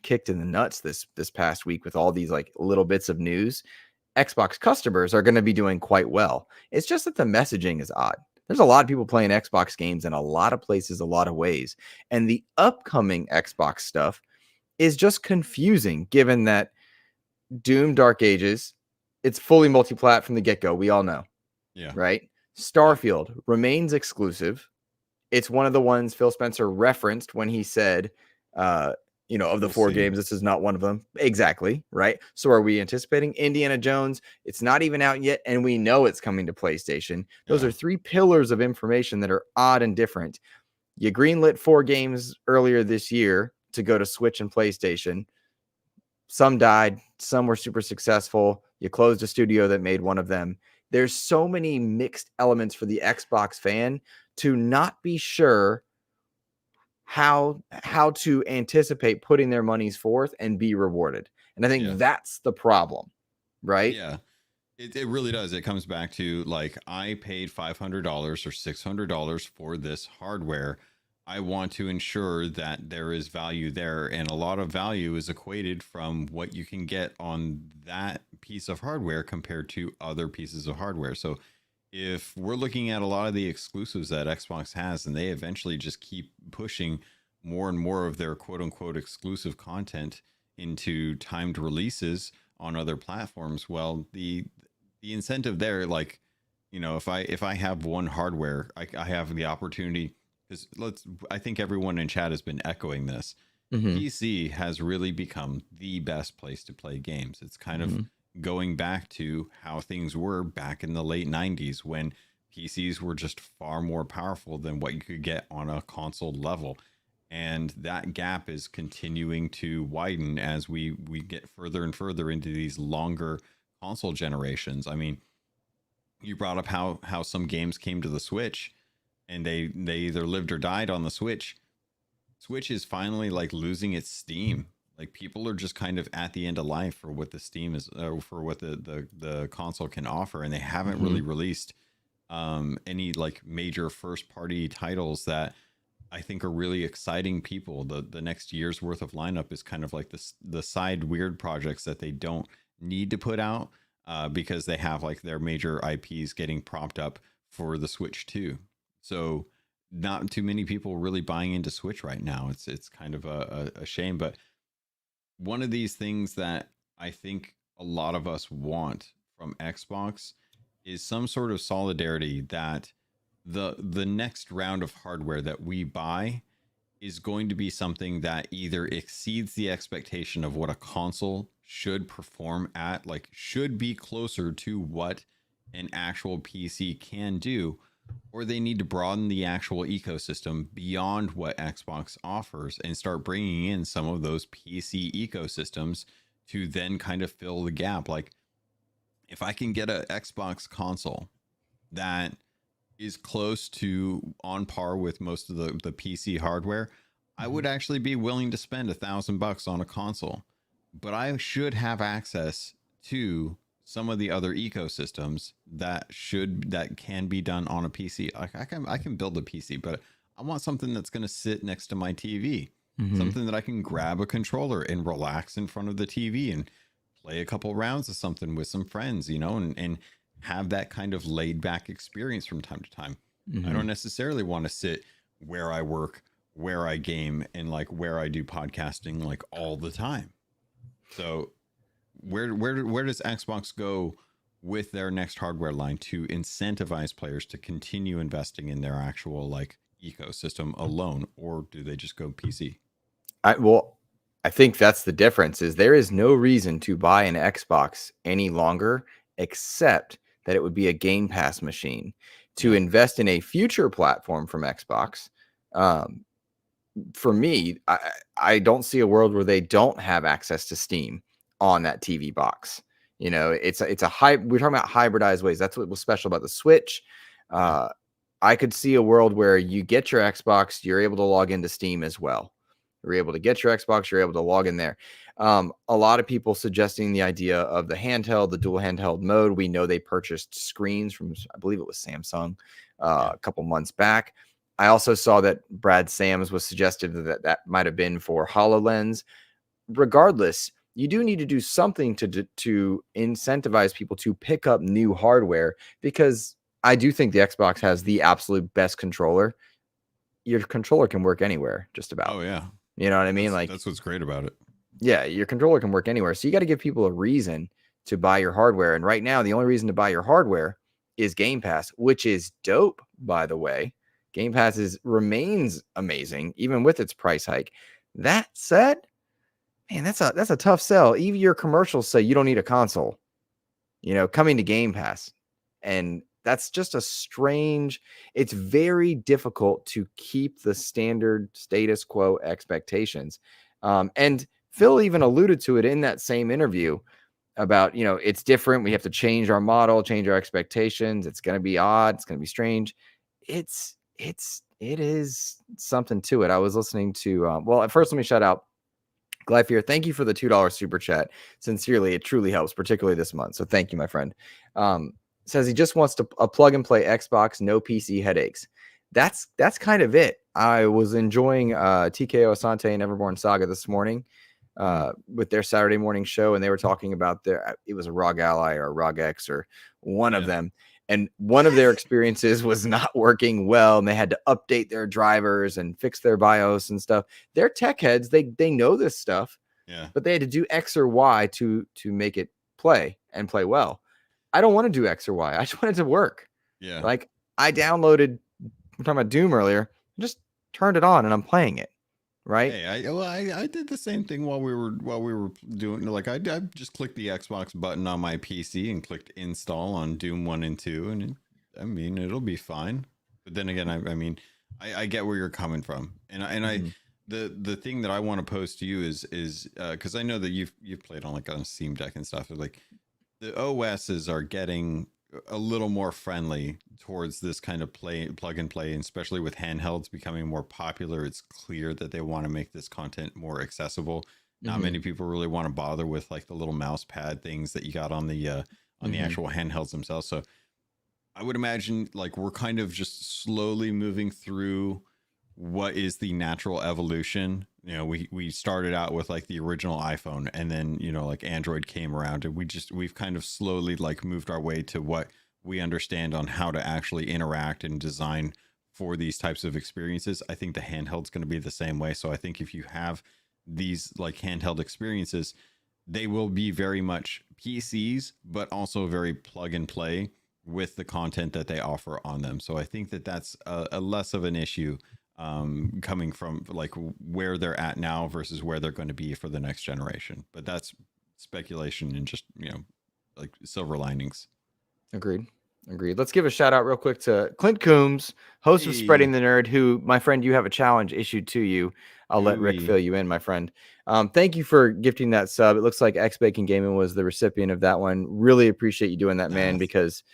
kicked in the nuts this past week with all these like little bits of news, Xbox customers are going to be doing quite well. It's just that the messaging is odd. There's a lot of people playing Xbox games in a lot of places, a lot of ways. And the upcoming Xbox stuff is just confusing, given that Doom Dark Ages, it's fully multi-plat from the get-go. We all know. Yeah. Right? Starfield remains exclusive. It's one of the ones Phil Spencer referenced when he said Of the We'll 4 see. games, this is not one of them. Exactly, right? So are we anticipating Indiana Jones? It's not even out yet, and we know it's coming to PlayStation. Those are 3 pillars of information that are odd and different. You greenlit 4 games earlier this year to go to Switch and PlayStation. Some died, some were super successful. You closed a studio that made one of them. There's so many mixed elements for the Xbox fan to not be sure how to anticipate putting their monies forth and be rewarded. And I think that's the problem, right? Yeah. It really does. It comes back to like, I paid $500 or $600 for this hardware. I want to ensure that there is value there. And a lot of value is equated from what you can get on that piece of hardware compared to other pieces of hardware. So if we're looking at a lot of the exclusives that Xbox has, and they eventually just keep pushing more and more of their quote unquote exclusive content into timed releases on other platforms, well, the incentive there, like, if I have one hardware, I have the opportunity, because I think everyone in chat has been echoing this. PC has really become the best place to play games. It's kind of going back to how things were back in the late 90s, when PCs were just far more powerful than what you could get on a console level. And that gap is continuing to widen as we get further and further into these longer console generations. I mean, you brought up how some games came to the Switch, and they either lived or died on the Switch. Switch is finally like losing its steam. Like, people are just kind of at the end of life for what the Steam is, for what the console can offer, and they haven't really released any like major first party titles that I think are really exciting people. The next year's worth of lineup is kind of like the side weird projects that they don't need to put out because they have like their major IPs getting propped up for the Switch too. So not too many people really buying into Switch right now. It's kind of a shame. But one of these things that I think a lot of us want from Xbox is some sort of solidarity that the next round of hardware that we buy is going to be something that either exceeds the expectation of what a console should perform at, like should be closer to what an actual PC can do, or they need to broaden the actual ecosystem beyond what Xbox offers and start bringing in some of those PC ecosystems to then kind of fill the gap. Like, if I can get an Xbox console that is close to on par with most of the PC hardware, I would actually be willing to spend $1,000 on a console. But I should have access to some of the other ecosystems that can be done on a PC. I can build a PC, but I want something that's going to sit next to my TV, something that I can grab a controller and relax in front of the TV and play a couple rounds of something with some friends, and have that kind of laid back experience from time to time. I don't necessarily want to sit where I work, where I game, and like where I do podcasting like all the time. So where does Xbox go with their next hardware line to incentivize players to continue investing in their actual like ecosystem alone, or do they just go PC? I think that's the difference. Is there is no reason to buy an Xbox any longer, except that it would be a Game Pass machine. To invest in a future platform from Xbox, for me, I don't see a world where they don't have access to Steam on that TV box. It's a we're talking about hybridized ways. That's what was special about the Switch. I could see a world where you get your Xbox, you're able to log into Steam as well. You're able to get your Xbox, you're able to log in there. A lot of people suggesting the idea of the handheld, the dual handheld mode. We know they purchased screens from, I believe it was Samsung, a couple months back. I also saw that Brad Sams was suggested that might have been for HoloLens. Regardless, you do need to do something to incentivize people to pick up new hardware, because I do think the Xbox has the absolute best controller. Your controller can work anywhere, just about. Oh yeah. You know what I mean? That's what's great about it. Yeah, your controller can work anywhere. So you got to give people a reason to buy your hardware. And right now, the only reason to buy your hardware is Game Pass, which is dope, by the way. Game Pass remains amazing, even with its price hike. That said, man, that's a tough sell. Even your commercials say you don't need a console, coming to Game Pass. And that's just a strange, it's very difficult to keep the standard status quo expectations. And Phil even alluded to it in that same interview about, it's different. We have to change our model, change our expectations. It's going to be odd. It's going to be strange. It is something to it. I was listening to, well, at first, let me shout out Glyphier. Thank you for the $2 super chat. Sincerely, it truly helps, particularly this month. So thank you, my friend. Says he just wants a plug and play Xbox, no PC headaches. That's kind of it. I was enjoying TKO Asante and Everborn Saga this morning with their Saturday morning show, and they were talking about it was a ROG Ally or a ROG X or one of them. And one of their experiences was not working well, and they had to update their drivers and fix their BIOS and stuff. They're tech heads. They know this stuff, but they had to do X or Y to make it play well. I don't want to do X or Y. I just want it to work. Yeah. Like I downloaded, we're talking about Doom earlier, just turned it on and I'm playing it. Right. Hey, I did the same thing while we were doing, like I just clicked the Xbox button on my PC and clicked install on Doom 1 and 2, and it'll be fine. But then again, I get where you're coming from, and the thing that I want to pose to you is because I know that you've played on like on Steam Deck and stuff, like the OSs are getting a little more friendly towards this kind of plug and play, and especially with handhelds becoming more popular. It's clear that they want to make this content more accessible. Not many people really want to bother with like the little mouse pad things that you got on the actual handhelds themselves. So I would imagine like we're kind of just slowly moving through what is the natural evolution. We started out with like the original iPhone, and then like Android came around, and we've kind of slowly like moved our way to what we understand on how to actually interact and design for these types of experiences. I think the handheld's going to be the same way. So I think if you have these like handheld experiences, they will be very much PCs, but also very plug and play with the content that they offer on them. So I think that that's a less of an issue coming from like where they're at now versus where they're going to be for the next generation. But that's speculation and just like silver linings. Agreed. Let's give a shout out real quick to Clint Coombs, host of Spreading the Nerd, who, my friend, you have a challenge issued to you. I'll let Rick fill you in, my friend. Thank you for gifting that sub. It looks like X Bacon Gaming was the recipient of that one. Really appreciate you doing that, man, because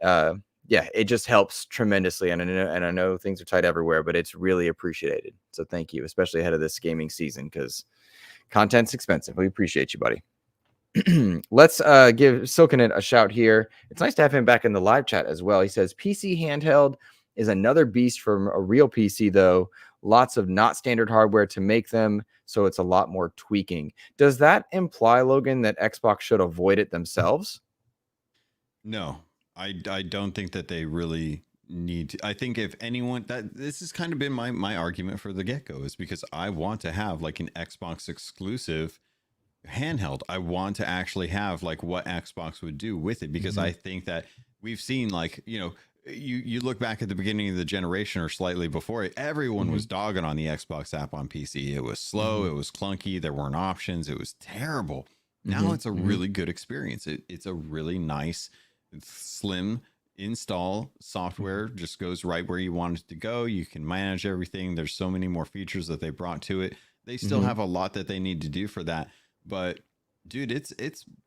it just helps tremendously. And I know things are tight everywhere, but it's really appreciated. So thank you, especially ahead of this gaming season, because content's expensive. We appreciate you, buddy. Let's give Silkenit a shout here. It's nice to have him back in the live chat as well. He says PC handheld is another beast from a real PC, though. Lots of not standard hardware to make them, so it's a lot more tweaking. Does that imply, Logan, that Xbox should avoid it themselves? No, I don't think that they really need to. I think if anyone, that this has kind of been my argument for the get-go, is because I want to have like an Xbox exclusive handheld. I want to actually have like what Xbox would do with it, because I think that we've seen like, you look back at the beginning of the generation or slightly before it, everyone was dogging on the Xbox app on PC. It was slow, it was clunky, there weren't options, it was terrible. Now it's a really good experience. It's a really nice, slim install software, just goes right where you want it to go. You can manage everything. There's so many more features that they brought to it. They still have a lot that they need to do for that. But dude, it's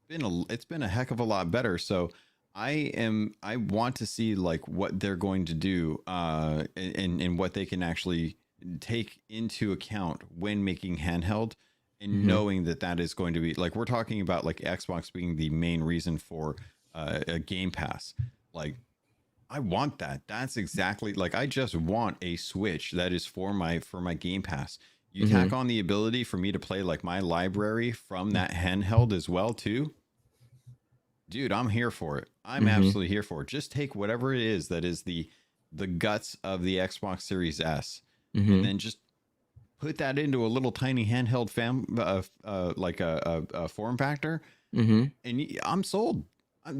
been a heck of a lot better. So I want to see like what they're going to do and what they can actually take into account when making handheld, and knowing that is going to be like, we're talking about like Xbox being the main reason for a Game Pass. Like I want that. That's exactly like, I just want a Switch that is for my Game Pass. You tack on the ability for me to play like my library from that handheld as well too. Dude, I'm here for it. I'm absolutely here for it. Just take whatever it is that is the guts of the Xbox Series S, and then just put that into a little tiny handheld like a form factor, and I'm sold.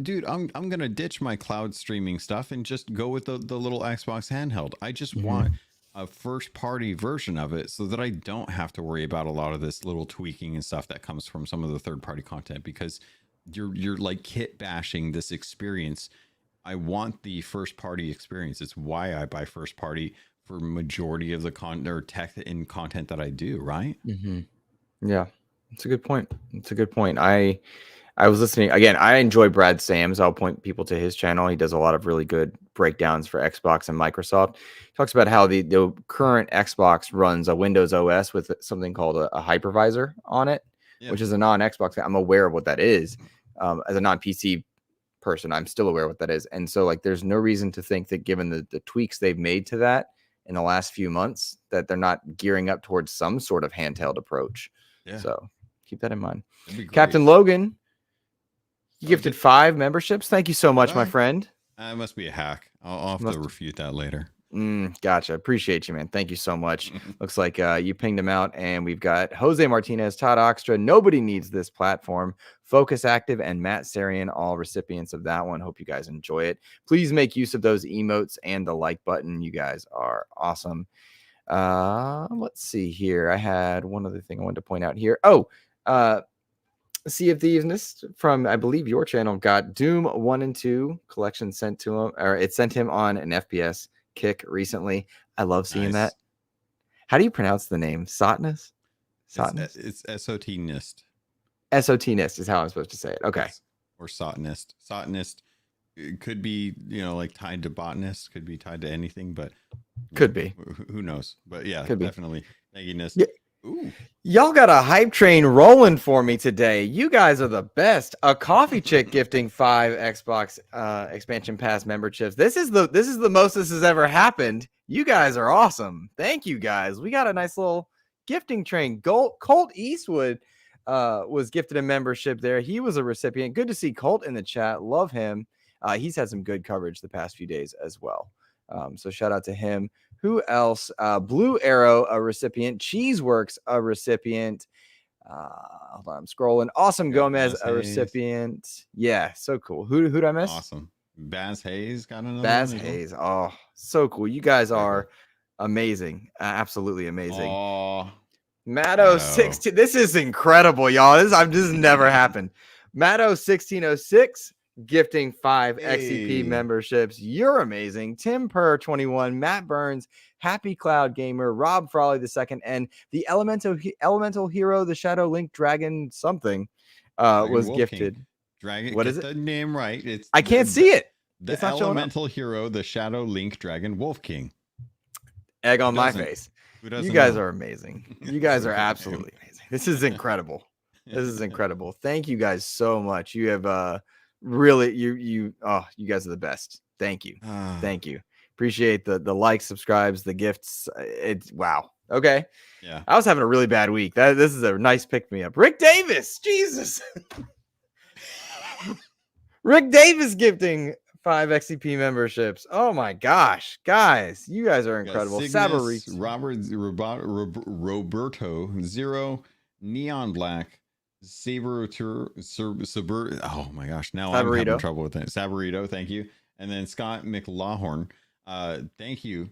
Dude, I'm gonna ditch my cloud streaming stuff and just go with the little Xbox handheld. I just want a first party version of it so that I don't have to worry about a lot of this little tweaking and stuff that comes from some of the third party content, because you're like kit bashing this experience. I want the first party experience. It's why I buy first party for majority of the content or tech in content that I do, right? Yeah, it's a good point. It's a good point. I was listening again. I enjoy Brad Sams. I'll point people to his channel. He does a lot of really good breakdowns for Xbox and Microsoft. He talks about how the current Xbox runs a Windows OS with something called a hypervisor on it, which is a non-Xbox. I'm aware of what that is. As a non-PC person, I'm still aware of what that is. And so, like, there's no reason to think that, given the tweaks they've made to that in the last few months, that they're not gearing up towards some sort of handheld approach. So keep that in mind. Captain Logan, you gifted 5 memberships. Thank you so much, my friend. It must be a hack. I'll have to refute that later. Gotcha. Appreciate you, man. Thank you so much. Looks like you pinged him out, and we've got Jose Martinez, Todd Oxtra, Nobody Needs This Platform, Focus Active, and Matt Sarian, all recipients of that one. Hope you guys enjoy it. Please make use of those emotes and the like button. You guys are awesome. Let's see here. I had one other thing I wanted to point out here. Sea of Thieves from, I believe, your channel got Doom 1 and 2 collection sent to him, or it sent him on an FPS kick recently. I love seeing that. How do you pronounce the name? Sotnus? It's SOT Nist. SOT Nist is how I'm supposed to say it. Okay. Yes. Or Sotnist. Sotnist, it could be, like tied to botanist, could be tied to anything, but could be. Who knows? But yeah, could definitely. Thank you, Nist. Yeah. Ooh. Y'all got a hype train rolling for me today. You guys are the best. A coffee chick gifting 5 Xbox expansion pass memberships. This is the most this has ever happened. You guys are awesome. Thank you, guys. We got a nice little gifting train. Colt Eastwood was gifted a membership there. He was a recipient. Good to see Colt in the chat. Love him. He's had some good coverage the past few days as well. So shout out to him. Who else? Blue Arrow, a recipient. Cheeseworks, a recipient. Hold on, I'm scrolling. Awesome Gomez, a recipient. Yeah, so cool. Who'd I miss? Awesome. Baz Hayes got another Baz Hayes. Oh, so cool. You guys are amazing. Absolutely amazing. Matto 16. This is incredible, y'all. This has never happened. Matto 1606. Gifting 5 XEP memberships. You're amazing. Tim Purr 21, Matt Burns, Happy Cloud Gamer, Rob Frawley II, and the Elemental Hero, the Shadow Link Dragon something was gifted. King. Dragon. What is it? The name right? I can't see it. The Elemental Hero, the Shadow Link Dragon Wolf King. Egg on my face. You guys are amazing. You guys are absolutely amazing. This is incredible. This is incredible. Thank you guys so much. You have really, you guys are the best. Thank you. Thank you. Appreciate the likes, subscribes, the gifts. It's wow. Okay. Yeah. I was having a really bad week. This is a nice pick me up. Rick Davis. Jesus. Rick Davis gifting 5 XCP memberships. Oh my gosh. Guys, you guys are incredible. Cygnus, Roberto, Zero, Neon Black, oh my gosh, now I'm having trouble with it. Saborito, thank you. And then Scott McLawhorn, thank you,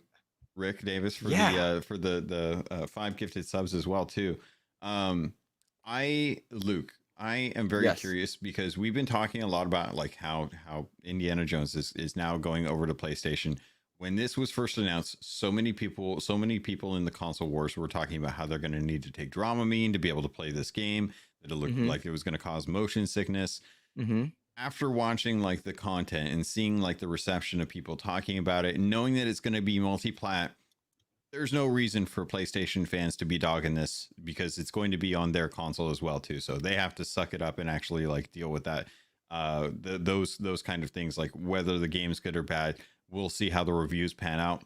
Rick Davis, for the 5 gifted subs as well too. Luke, I am very curious, because we've been talking a lot about like how Indiana Jones is now going over to PlayStation. When this was first announced, so many people in the console wars were talking about how they're going to need to take Dramamine to be able to play this game, that it looked like it was going to cause motion sickness. After watching like the content and seeing like the reception of people talking about it and knowing that it's going to be multi-plat, there's no reason for PlayStation fans to be dogging this, because it's going to be on their console as well too. So they have to suck it up and actually like deal with that. Those kind of things, like whether the game's good or bad, we'll see how the reviews pan out.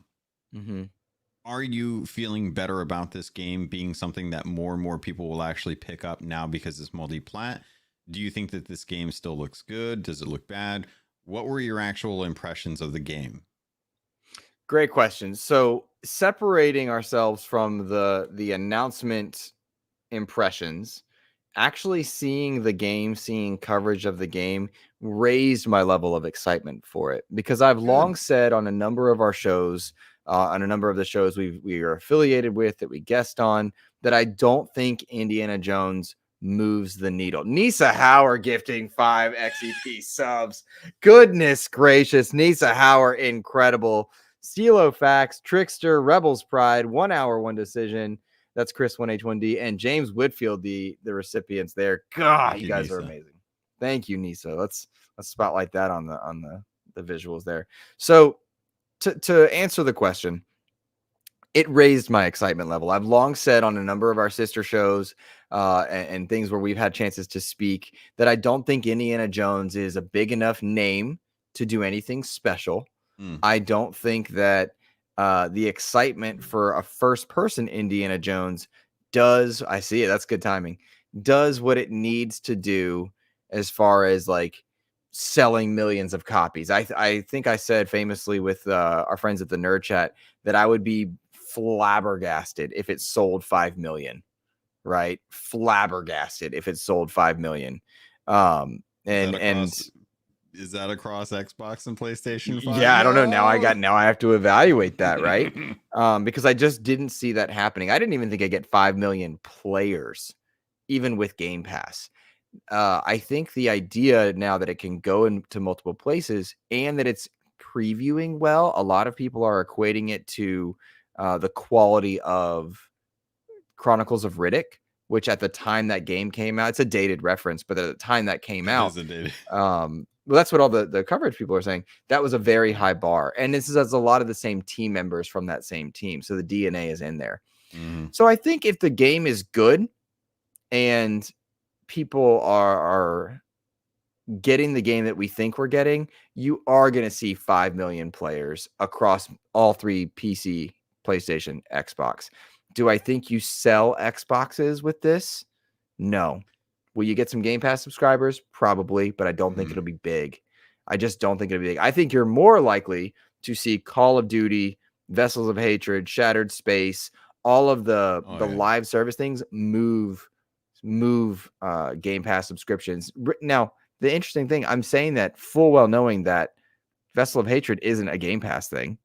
Are you feeling better about this game being something that more and more people will actually pick up now because it's multi-plat? Do you think that this game still looks good? Does it look bad? What were your actual impressions of the game? Great question. So separating ourselves from the announcement impressions, actually seeing the game, seeing coverage of the game raised my level of excitement for it, because I've long said on a number of our shows, on a number of the shows we are affiliated with, that we guest on, that I don't think Indiana Jones moves the needle. Nisa Hauer gifting 5 XEP subs. Goodness gracious. Nisa Hauer, incredible. Stilo Facts, Trickster, Rebels Pride, 1 hour, 1 decision. That's Chris 1H1D and James Whitfield, the recipients there. God, you guys are amazing. Thank you, Nisa. Let's spotlight that on the visuals there. So to answer the question, it raised my excitement level. I've long said on a number of our sister shows and things where we've had chances to speak that I don't think Indiana Jones is a big enough name to do anything special. I don't think that the excitement for a first-person Indiana Jones does, I see it, that's good timing, does what it needs to do as far as like selling millions of copies. I think I said famously with our friends at the Nerd Chat that I would be flabbergasted if it sold 5 million, right? Flabbergasted if it sold 5 million. Is that across Xbox and PlayStation 5? Yeah, I don't know. Now I have to evaluate that, right? Because I just didn't see that happening. I didn't even think I'd get 5 million players, even with Game Pass. I think the idea now that it can go into multiple places and that it's previewing well, a lot of people are equating it to the quality of Chronicles of Riddick, which at the time that game came out, it's a dated reference, but at the time that came out, well, that's what all the coverage people are saying. That was a very high bar. And this is a lot of the same team members from that same team. So the DNA is in there. So I think if the game is good and people are getting the game that we think we're getting, you are going to see 5 million players across all 3 PC, PlayStation, Xbox. Do I think you sell Xboxes with this? No. Will you get some Game Pass subscribers? Probably, but I don't think it'll be big. I just don't think it'll be big. I think you're more likely to see Call of Duty, Vessels of Hatred, Shattered Space, all of the live service things move Game Pass subscriptions. Now, the interesting thing, I'm saying that full well knowing that Vessel of Hatred isn't a Game Pass thing.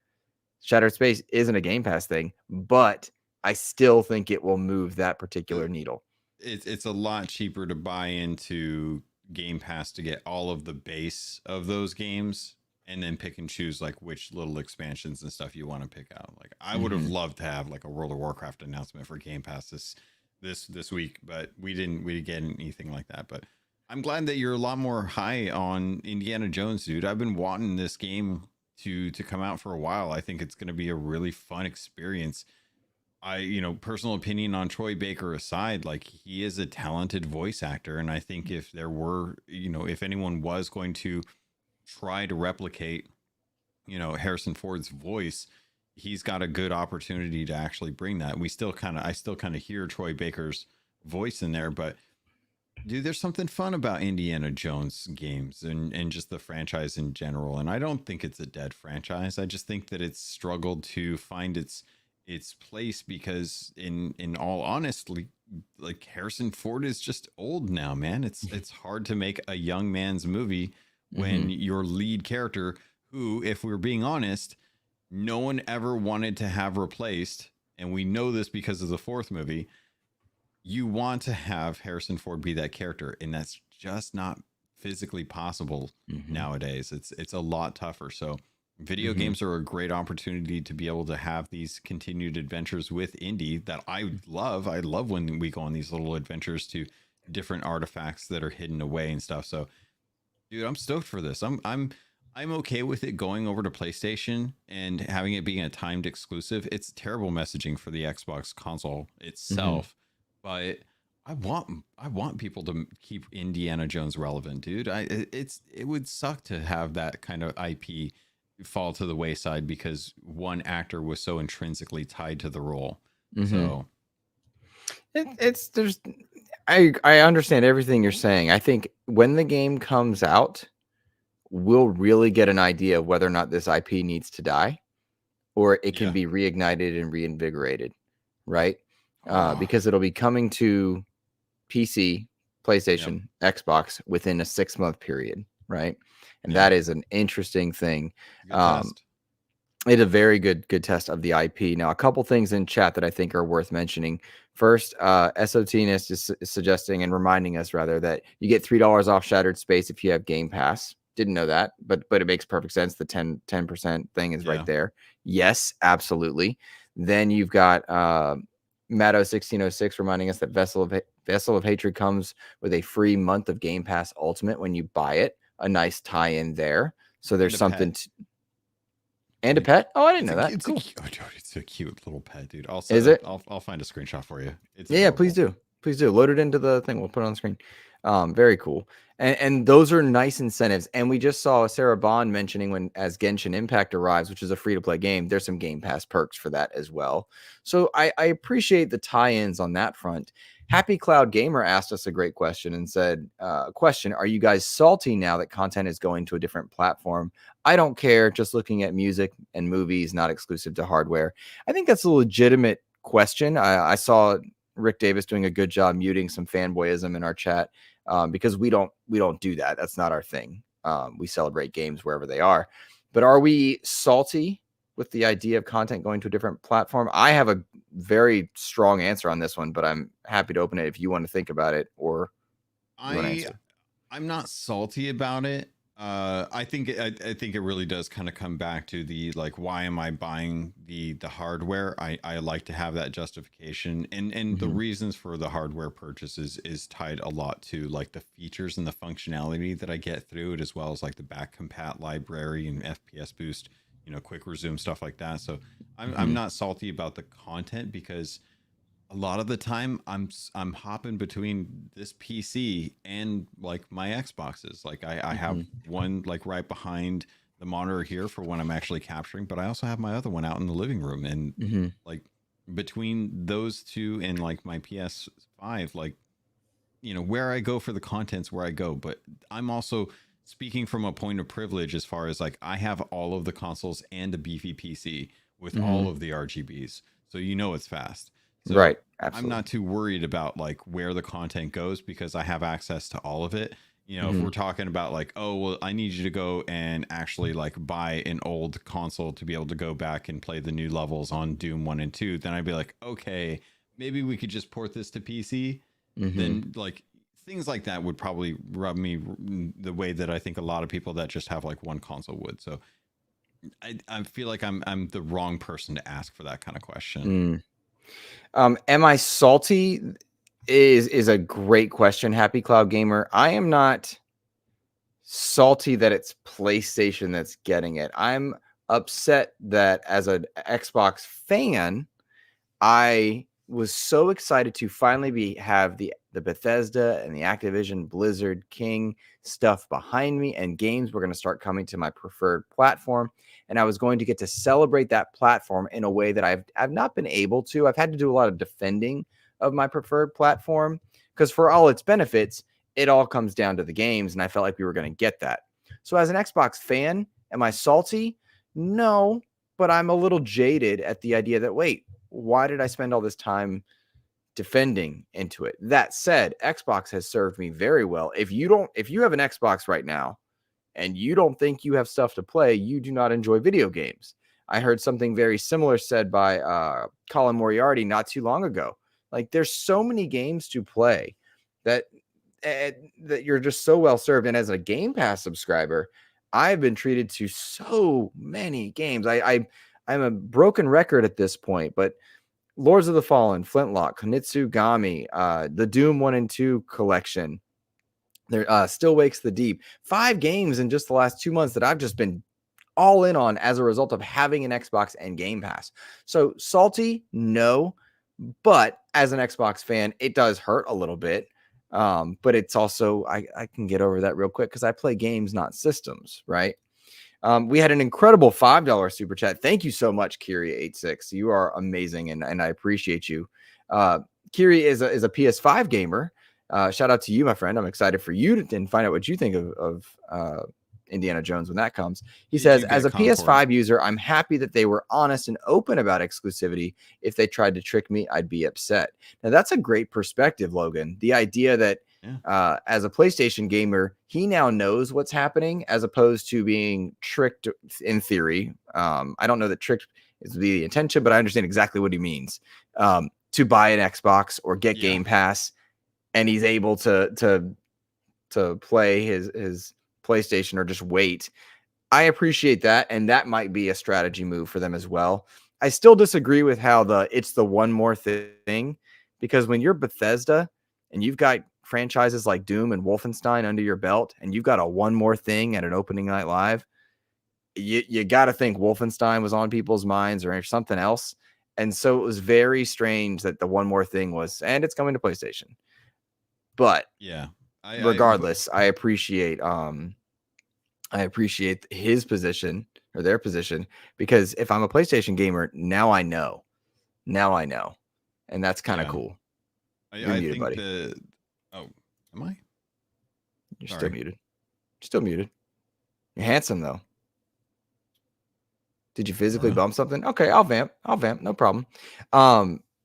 Shattered Space isn't a Game Pass thing, but I still think it will move that particular needle. It's a lot cheaper to buy into Game Pass to get all of the base of those games and then pick and choose like which little expansions and stuff you want to pick out. Like I would have loved to have like a World of Warcraft announcement for Game Pass this week, but we didn't get anything like that. But I'm glad that you're a lot more high on Indiana Jones, dude. I've been wanting this game to come out for a while. I think it's going to be a really fun experience. Personal opinion on Troy Baker aside, like he is a talented voice actor. And I think if there were, if anyone was going to try to replicate, Harrison Ford's voice, he's got a good opportunity to actually bring that. I still kind of hear Troy Baker's voice in there, but dude, there's something fun about Indiana Jones games and just the franchise in general. And I don't think it's a dead franchise. I just think that it's struggled to find its place because in all honesty, like Harrison Ford is just old now, man. It's hard to make a young man's movie when your lead character, who, if we're being honest, no one ever wanted to have replaced, and we know this because of the 4th movie, you want to have Harrison Ford be that character, and that's just not physically possible nowadays. It's a lot tougher. So video games are a great opportunity to be able to have these continued adventures with Indy that I love. I love when we go on these little adventures to different artifacts that are hidden away and stuff. So, dude, I'm stoked for this. I'm okay with it going over to PlayStation and having it being a timed exclusive. It's terrible messaging for the Xbox console itself, but I want people to keep Indiana Jones relevant, dude. It would suck to have that kind of IP fall to the wayside because one actor was so intrinsically tied to the role. So I understand everything you're saying. I think when the game comes out, we'll really get an idea of whether or not this IP needs to die or it can be reignited and reinvigorated, right? Because it'll be coming to PC, PlayStation, Xbox within a 6-month period, right? And that is an interesting thing. It's a very good test of the IP. Now, a couple things in chat that I think are worth mentioning. First, SOTness is suggesting and reminding us rather that you get $3 off Shattered Space if you have Game Pass. Didn't know that, but it makes perfect sense. The 10% thing is right there. Yes, absolutely. Then you've got Matto1606 reminding us that Vessel of Hatred comes with a free month of Game Pass Ultimate when you buy it. A nice tie-in there. So there's something and a pet? Oh, I didn't know that. Cool. It's a cute little pet, dude. I'll find a screenshot for you. It's yeah, please do. Please do. Load it into the thing. We'll put it on the screen. Very cool. And those are nice incentives. And we just saw Sarah Bond mentioning when as Genshin Impact arrives, which is a free-to-play game, there's some Game Pass perks for that as well. So I appreciate the tie-ins on that front. Happy Cloud Gamer asked us a great question and said, question, are you guys salty now that content is going to a different platform? I don't care, just looking at music and movies, not exclusive to hardware. I think that's a legitimate question. I saw Rick Davis doing a good job muting some fanboyism in our chat because we don't do that. That's not our thing. We celebrate games wherever they are. But are we salty with the idea of content going to a different platform? I have a very strong answer on this one, but I'm happy to open it if you want to think about it or I'm not salty about it. I think it really does kind of come back to the like, why am I buying the hardware? I like to have that justification, and the reasons for the hardware purchases is tied a lot to like the features and the functionality that I get through it, as well as like the back compat library and FPS boost, quick resume, stuff like that. So I'm not salty about the content because a lot of the time I'm hopping between this PC and like my Xboxes. Like I have one like right behind the monitor here for when I'm actually capturing, but I also have my other one out in the living room. And like between those two and like my PS5, like, where I go for the content's where I go. But I'm also speaking from a point of privilege as far as like, I have all of the consoles and a beefy PC with all of the RGBs. So it's fast. So right. Absolutely. I'm not too worried about like where the content goes because I have access to all of it. If we're talking about like, oh, well, I need you to go and actually like buy an old console to be able to go back and play the new levels on Doom 1 and 2, then I'd be like, okay, maybe we could just port this to PC. Then like things like that would probably rub me the way that I think a lot of people that just have like one console would. So I feel like I'm the wrong person to ask for that kind of question. Am I salty is a great question, Happy Cloud Gamer. I am not salty that it's PlayStation that's getting it. I'm upset that as an Xbox fan, I was so excited to finally have the Bethesda and the Activision Blizzard King stuff behind me, and games were going to start coming to my preferred platform. And I was going to get to celebrate that platform in a way that I've not been able to. I've had to do a lot of defending of my preferred platform because for all its benefits, it all comes down to the games. And I felt like we were going to get that. So as an Xbox fan, am I salty? No, but I'm a little jaded at the idea that, wait, why did I spend all this time defending into it? That said, Xbox has served me very well. If you have an Xbox right now and you don't think you have stuff to play, you do not enjoy video games. I heard something very similar said by Colin Moriarty not too long ago. Like, there's so many games to play that you're just so well served. And as a Game Pass subscriber, I've been treated to so many games. I'm a broken record at this point, but Lords of the Fallen, Flintlock, Konitsugami, the Doom 1 and 2 collection, there Still Wakes the Deep. 5 games in just the last 2 months that I've just been all in on as a result of having an Xbox and Game Pass. So salty, no, but as an Xbox fan, it does hurt a little bit. But it's also, I can get over that real quick because I play games, not systems, right? We had an incredible $5 super chat. Thank you so much, Kiri86. You are amazing, and I appreciate you. Kiri is a PS5 gamer. Shout out to you, my friend. I'm excited for you to find out what you think of Indiana Jones when that comes. He says, as a PS5 user, I'm happy that they were honest and open about exclusivity. If they tried to trick me, I'd be upset. Now, that's a great perspective, Logan. The idea that As a PlayStation gamer, he now knows what's happening as opposed to being tricked in theory. I don't know that tricked is the intention, but I understand exactly what he means. To buy an Xbox or get Game Pass, and he's able to play his PlayStation or just wait. I appreciate that, and that might be a strategy move for them as well. I still disagree with how it's the one more thing, because when you're Bethesda and you've got franchises like Doom and Wolfenstein under your belt, and you've got a one more thing at an opening night live, you got to think Wolfenstein was on people's minds or something else. And so it was very strange that the one more thing was, and it's coming to PlayStation. But regardless, I appreciate his position or their position, because if I'm a PlayStation gamer, now I know, and that's kind of cool. You're muted, buddy. Am I? You're still muted. Still muted. You're handsome though. Did you physically bump something? Okay, I'll vamp. No problem.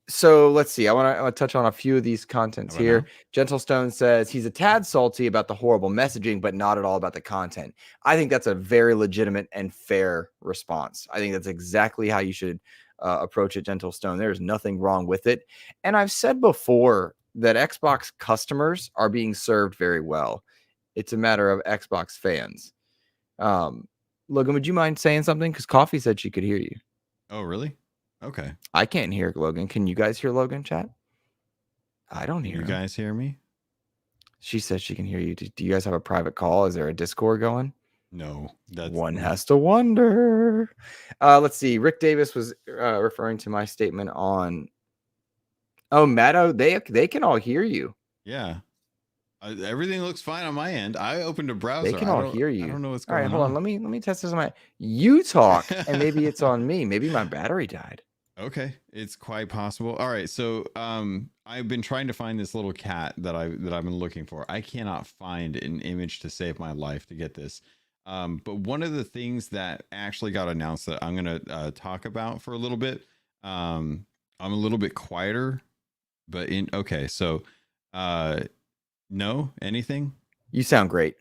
So let's see. I want to touch on a few of these contents here. Now? Gentle Stone says he's a tad salty about the horrible messaging, but not at all about the content. I think that's a very legitimate and fair response. I think that's exactly how you should approach it, Gentle Stone. There's nothing wrong with it. And I've said before that Xbox customers are being served very well. It's a matter of Xbox fans. Logan, would you mind saying something? Because Coffee said she could hear you. Oh, really? Okay. I can't hear Logan. Can you guys hear Logan, chat? I don't hear you him. Guys hear me? She says she can hear you. Do you guys have a private call? Is there a Discord going? No. One has to wonder. Let's see. Rick Davis was referring to my statement on... Oh, Matto, they can all hear you. Yeah. Everything looks fine on my end. I opened a browser. They can all hear you. I don't know what's going on. All right, hold on. Let me test this on my... You talk, and maybe it's on me. Maybe my battery died. Okay, it's quite possible. All right, so I've been trying to find this little cat that I've been looking for. I cannot find an image to save my life to get this. But one of the things that actually got announced that I'm gonna talk about for a little bit. I'm a little bit quieter, but so no, anything? You sound great.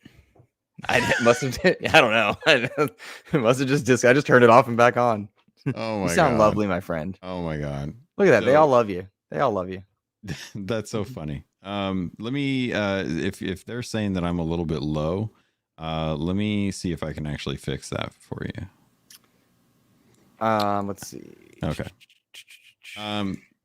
I must have. I don't know. It must have just. I just turned it off and back on. Oh my god! You sound lovely, my friend. Oh my god! Look at that. They all love you. They all love you. That's so funny. Let me. If they're saying that I'm a little bit low, let me see if I can actually fix that for you. Let's see. Okay.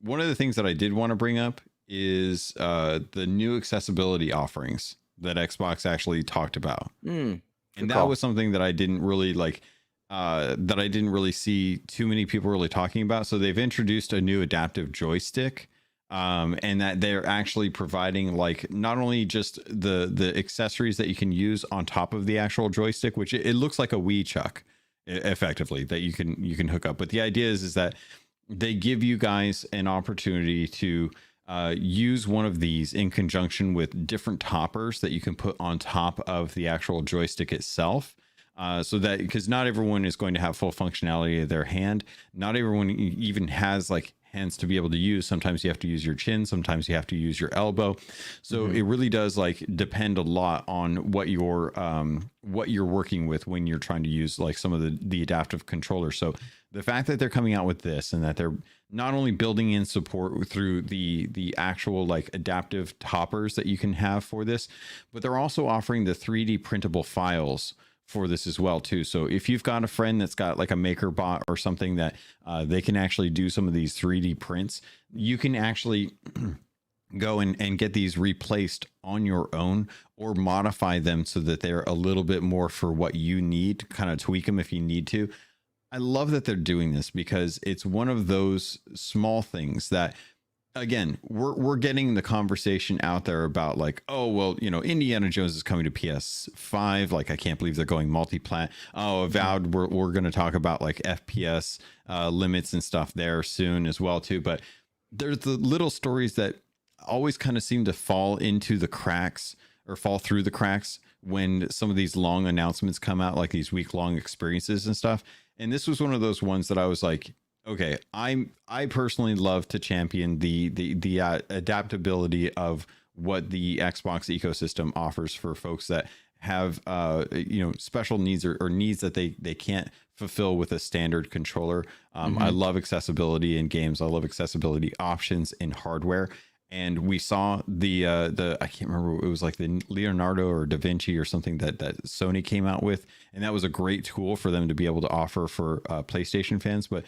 One of the things that I did want to bring up is the new accessibility offerings that Xbox actually talked about. And that was something that I didn't really like, that I didn't really see too many people really talking about. So they've introduced a new adaptive joystick, and that they're actually providing like not only just the accessories that you can use on top of the actual joystick, which it looks like a Wii Chuck effectively that you can hook up. But the idea is that they give you guys an opportunity to use one of these in conjunction with different toppers that you can put on top of the actual joystick itself. So that, because not everyone is going to have full functionality of their hand. Not everyone even has like hands to be able to use. Sometimes you have to use your chin. Sometimes you have to use your elbow. So it really does like depend a lot on what you're working with when you're trying to use like some of the adaptive controllers. So the fact that they're coming out with this and that they're not only building in support through the actual like adaptive toppers that you can have for this, but they're also offering the 3D printable files for this as well too. So if you've got a friend that's got like a MakerBot or something that they can actually do some of these 3D prints, you can actually go and get these replaced on your own or modify them so that they're a little bit more for what you need, kind of tweak them if you need to. I love that they're doing this because it's one of those small things that, again, we're getting the conversation out there about like, oh, well, you know, Indiana Jones is coming to PS5. Like, I can't believe they're going multi-plat. Oh, Avowed, we're going to talk about like FPS limits and stuff there soon as well too. But there's the little stories that always kind of seem to fall into the cracks or fall through the cracks when some of these long announcements come out, like these week-long experiences and stuff. And this was one of those ones that I was like, okay, I personally love to champion the adaptability of what the Xbox ecosystem offers for folks that have special needs or needs that they can't fulfill with a standard controller. I love accessibility in games. I love accessibility options in hardware. And we saw the I can't remember, it was like the Leonardo or Da Vinci or something that Sony came out with, and that was a great tool for them to be able to offer for PlayStation fans. But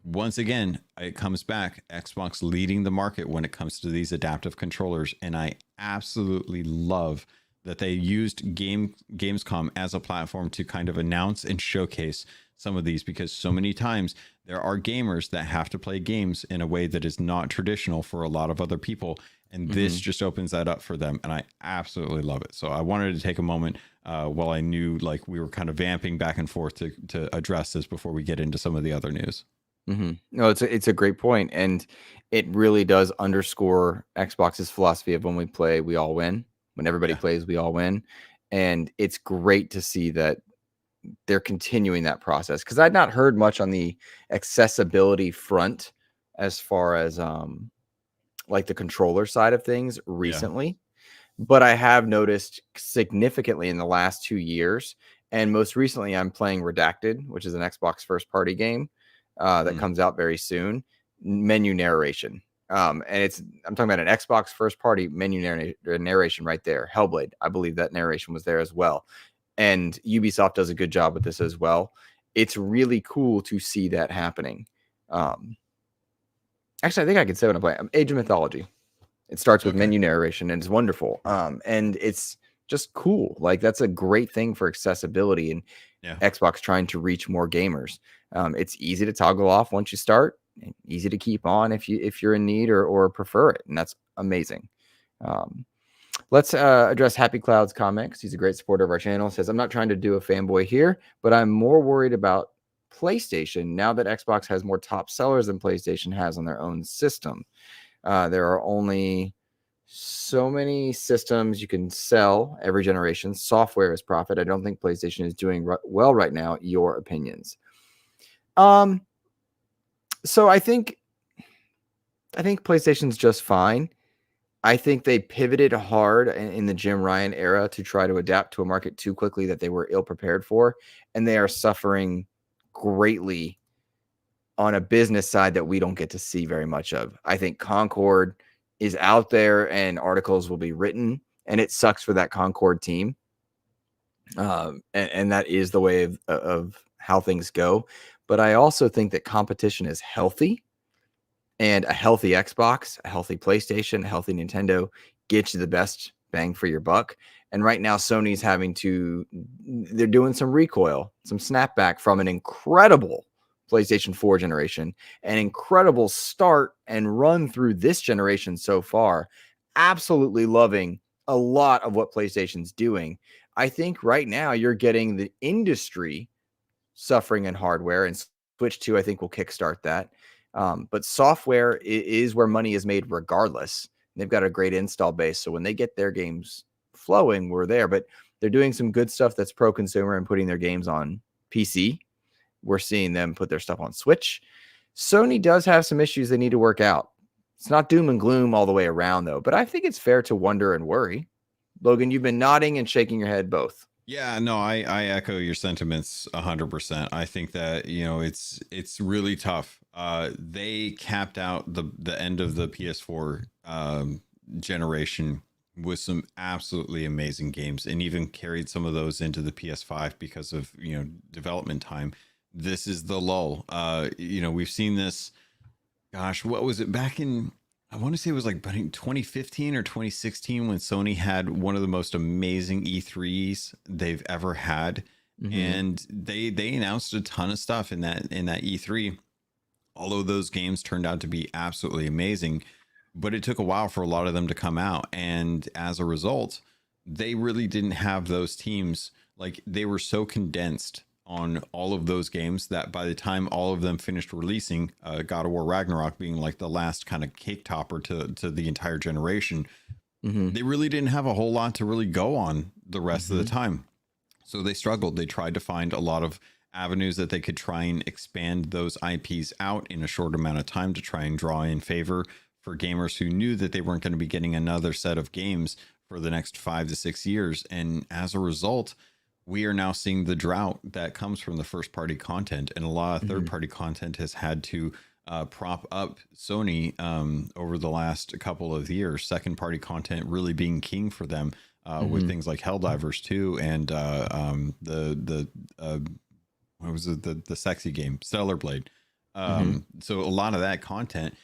once again, it comes back, Xbox leading the market when it comes to these adaptive controllers, and I absolutely love that they used Gamescom as a platform to kind of announce and showcase some of these, because so many times there are gamers that have to play games in a way that is not traditional for a lot of other people, and this just opens that up for them, and I absolutely love it. So I wanted to take a moment while I knew like we were kind of vamping back and forth to address this before we get into some of the other news. No, it's a great point, and it really does underscore Xbox's philosophy of when we play, we all win. When everybody plays, we all win. And it's great to see that they're continuing that process, because I'd not heard much on the accessibility front as far as like the controller side of things recently. But I have noticed significantly in the last 2 years. And most recently, I'm playing Redacted, which is an Xbox first party game that comes out very soon. Menu narration. And I'm talking about an Xbox first party menu narration right there. Hellblade, I believe that narration was there as well. And Ubisoft does a good job with this as well. It's really cool to see that happening. Actually, I think I could say what I'm playing. Age of Mythology. It starts with menu narration, and it's wonderful. And it's just cool. Like, that's a great thing for accessibility, and Xbox trying to reach more gamers. It's easy to toggle off once you start, and easy to keep on if you're in need or prefer it, and that's amazing. Let's address Happy Clouds Comics. He's a great supporter of our channel. Says, I'm not trying to do a fanboy here, but I'm more worried about PlayStation now that Xbox has more top sellers than PlayStation has on their own system. There are only so many systems you can sell every generation. Software is profit. I don't think PlayStation is doing well right now. Your opinions? So I think PlayStation's just fine. I think they pivoted hard in the Jim Ryan era to try to adapt to a market too quickly that they were ill prepared for, and they are suffering greatly on a business side that we don't get to see very much of. I think Concord is out there and articles will be written, and it sucks for that Concord team. And that is the way of how things go. But I also think that competition is healthy, and a healthy Xbox, a healthy PlayStation, a healthy Nintendo gets you the best bang for your buck. And right now, Sony's they're doing some recoil, some snapback from an incredible PlayStation 4 generation, an incredible start and run through this generation so far. Absolutely loving a lot of what PlayStation's doing. I think right now you're getting the industry suffering in hardware, and Switch 2, I think, will kickstart that. But software is where money is made regardless. They've got a great install base, so when they get their games flowing, we're there. But they're doing some good stuff that's pro-consumer and putting their games on PC. We're seeing them put their stuff on Switch. Sony does have some issues they need to work out. It's not doom and gloom all the way around, though. But I think it's fair to wonder and worry. Logan, you've been nodding and shaking your head both. Yeah, no, I echo your sentiments 100%. I think that, it's really tough. They capped out the end of the PS4 generation with some absolutely amazing games, and even carried some of those into the PS5 because of, development time. This is the lull. We've seen this, gosh, what was it back in, I want to say it was like 2015 or 2016 when Sony had one of the most amazing E3s they've ever had. And they announced a ton of stuff in that E3. All of those games turned out to be absolutely amazing, but it took a while for a lot of them to come out. And as a result, they really didn't have those teams. Like, they were so condensed on all of those games that by the time all of them finished releasing, God of War Ragnarok being like the last kind of cake topper to the entire generation, they really didn't have a whole lot to really go on the rest of the time. So they struggled. They tried to find a lot of avenues that they could try and expand those IPs out in a short amount of time to try and draw in favor for gamers who knew that they weren't going to be getting another set of games for the next 5 to 6 years. And as a result, we are now seeing the drought that comes from the first party content, and a lot of third party content has had to prop up Sony over the last couple of years. Second party content really being king for them with things like Helldivers 2 and what was it, the sexy game Stellar Blade. So a lot of that content,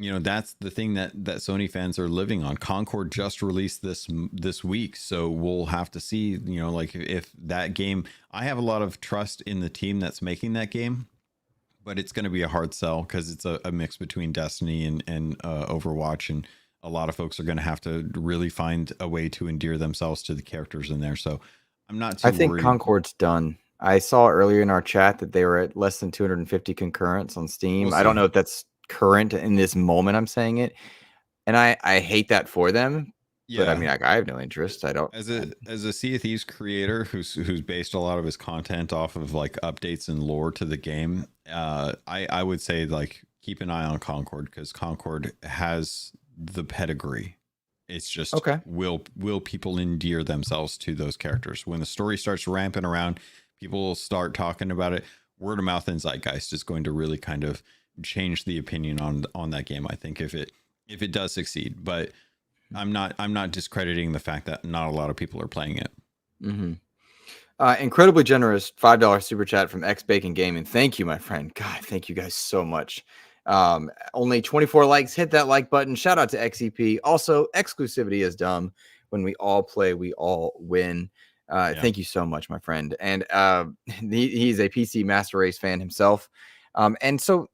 you know, that's the thing that Sony fans are living on. Concord just released this week, so we'll have to see, you know, like if that game, I have a lot of trust in the team that's making that game, but it's going to be a hard sell because it's a mix between Destiny and Overwatch, and a lot of folks are going to have to really find a way to endear themselves to the characters in there. So I'm not too I think worried. Concord's done. I saw earlier in our chat that they were at less than 250 concurrents on Steam. I don't know if that's current in this moment I'm saying it, and I hate that for them. Yeah. But I mean, I have no interest. I don't. As a Sea of Thieves creator who's based a lot of his content off of like updates and lore to the game, I would say like keep an eye on Concord, because Concord has the pedigree. It's just okay. Will people endear themselves to those characters when the story starts ramping around? People will start talking about it. Word of mouth and zeitgeist is going to really kind of change the opinion on that game, I think, if it does succeed. But I'm not discrediting the fact that not a lot of people are playing it. Incredibly generous $5 super chat from X Bacon Gaming. Thank you, my friend. God, thank you guys so much. Only 24 likes. Hit that like button. Shout out to XEP. Also, exclusivity is dumb. When we all play, we all win. Thank you so much, my friend. And he's a PC Master Race fan himself. And so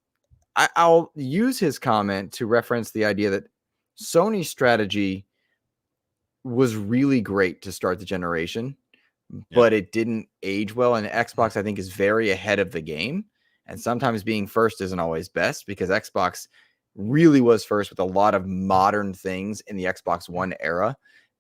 I'll use his comment to reference the idea that Sony's strategy was really great to start the generation, but it didn't age well. And Xbox, I think, is very ahead of the game. And sometimes being first isn't always best, because Xbox really was first with a lot of modern things in the Xbox One era.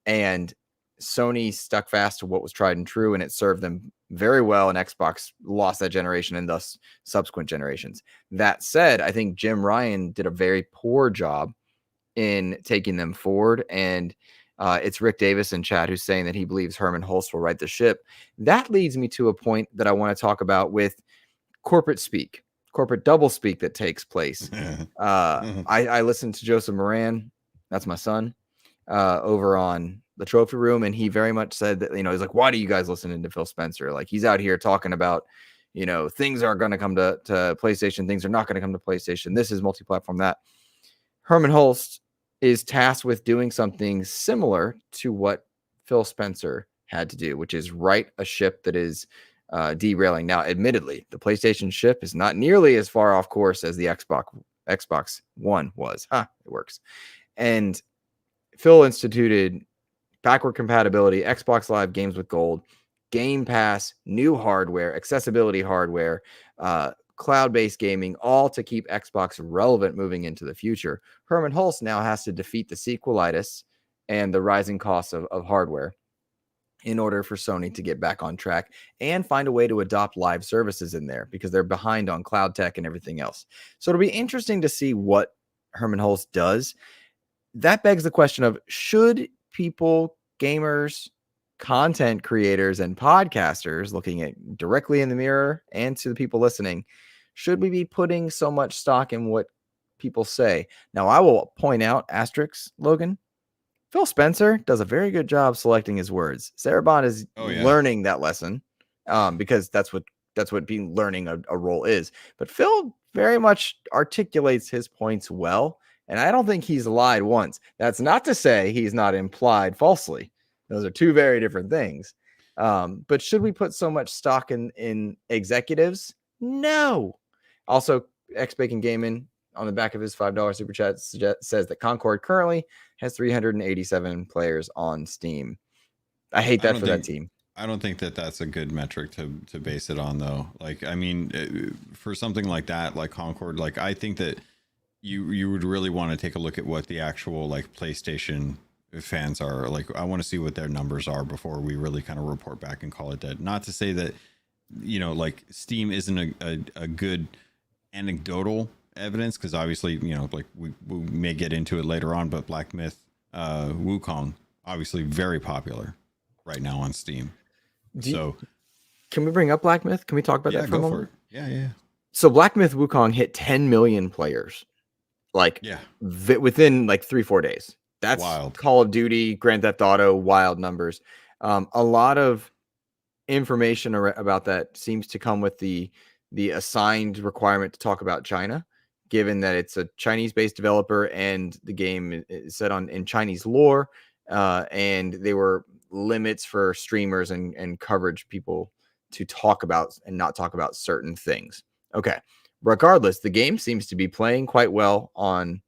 And Sony stuck fast to what was tried and true, and it served them very well. And Xbox lost that generation and thus subsequent generations. That said, I think Jim Ryan did a very poor job in taking them forward. And it's Rick Davis in chat who's saying that he believes Herman Hulst will right the ship. That leads me to a point that I want to talk about with corporate speak, corporate double speak that takes place. I listened to Joseph Moran, that's my son, over on the Trophy Room, and he very much said that, you know, he's like, why do you guys listen to Phil Spencer? Like, he's out here talking about, you know, things are going to come to PlayStation, things are not going to come to PlayStation, this is multi-platform, that. Herman Hulst is tasked with doing something similar to what Phil Spencer had to do, which is right a ship that is derailing. Now, admittedly, the PlayStation ship is not nearly as far off course as the Xbox One was. It works. And Phil instituted backward compatibility, Xbox Live Games with Gold, Game Pass, new hardware, accessibility hardware, cloud-based gaming, all to keep Xbox relevant moving into the future. Herman Hulst now has to defeat the sequelitis and the rising costs of hardware in order for Sony to get back on track and find a way to adopt live services in there, because they're behind on cloud tech and everything else. So it'll be interesting to see what Herman Hulst does. That begs the question of, should people, gamers, content creators, and podcasters, looking at directly in the mirror and to the people listening, should we be putting so much stock in what people say? Now, I will point out, asterisks, Logan, Phil Spencer does a very good job selecting his words. Sarabon is learning that lesson, because that's what being learning a role is. But Phil very much articulates his points well, and I don't think he's lied once. That's not to say he's not implied falsely. Those are two very different things. But should we put so much stock in executives? No. Also, X Bacon Gaming on the back of his $5 super chat says that Concord currently has 387 players on Steam. I hate that for that team. I don't think that that's a good metric to base it on, though. Like, I mean, for something like that, like Concord, like, I think that you would really want to take a look at what the actual like PlayStation fans are like. I want to see what their numbers are before we really kind of report back and call it dead. Not to say that, you know, like Steam isn't a good anecdotal evidence, because obviously, like we may get into it later on, but Black Myth Wukong, obviously very popular right now on Steam. Can we bring up Black Myth? Can we talk about that for a moment? Yeah. So Black Myth Wukong hit 10 million players, within like 3-4 days. That's wild. Call of Duty, Grand Theft Auto, wild numbers. A lot of information about that seems to come with the assigned requirement to talk about China, given that it's a Chinese-based developer and the game is set in Chinese lore, and there were limits for streamers and coverage people to talk about and not talk about certain things. Okay. Regardless, the game seems to be playing quite well on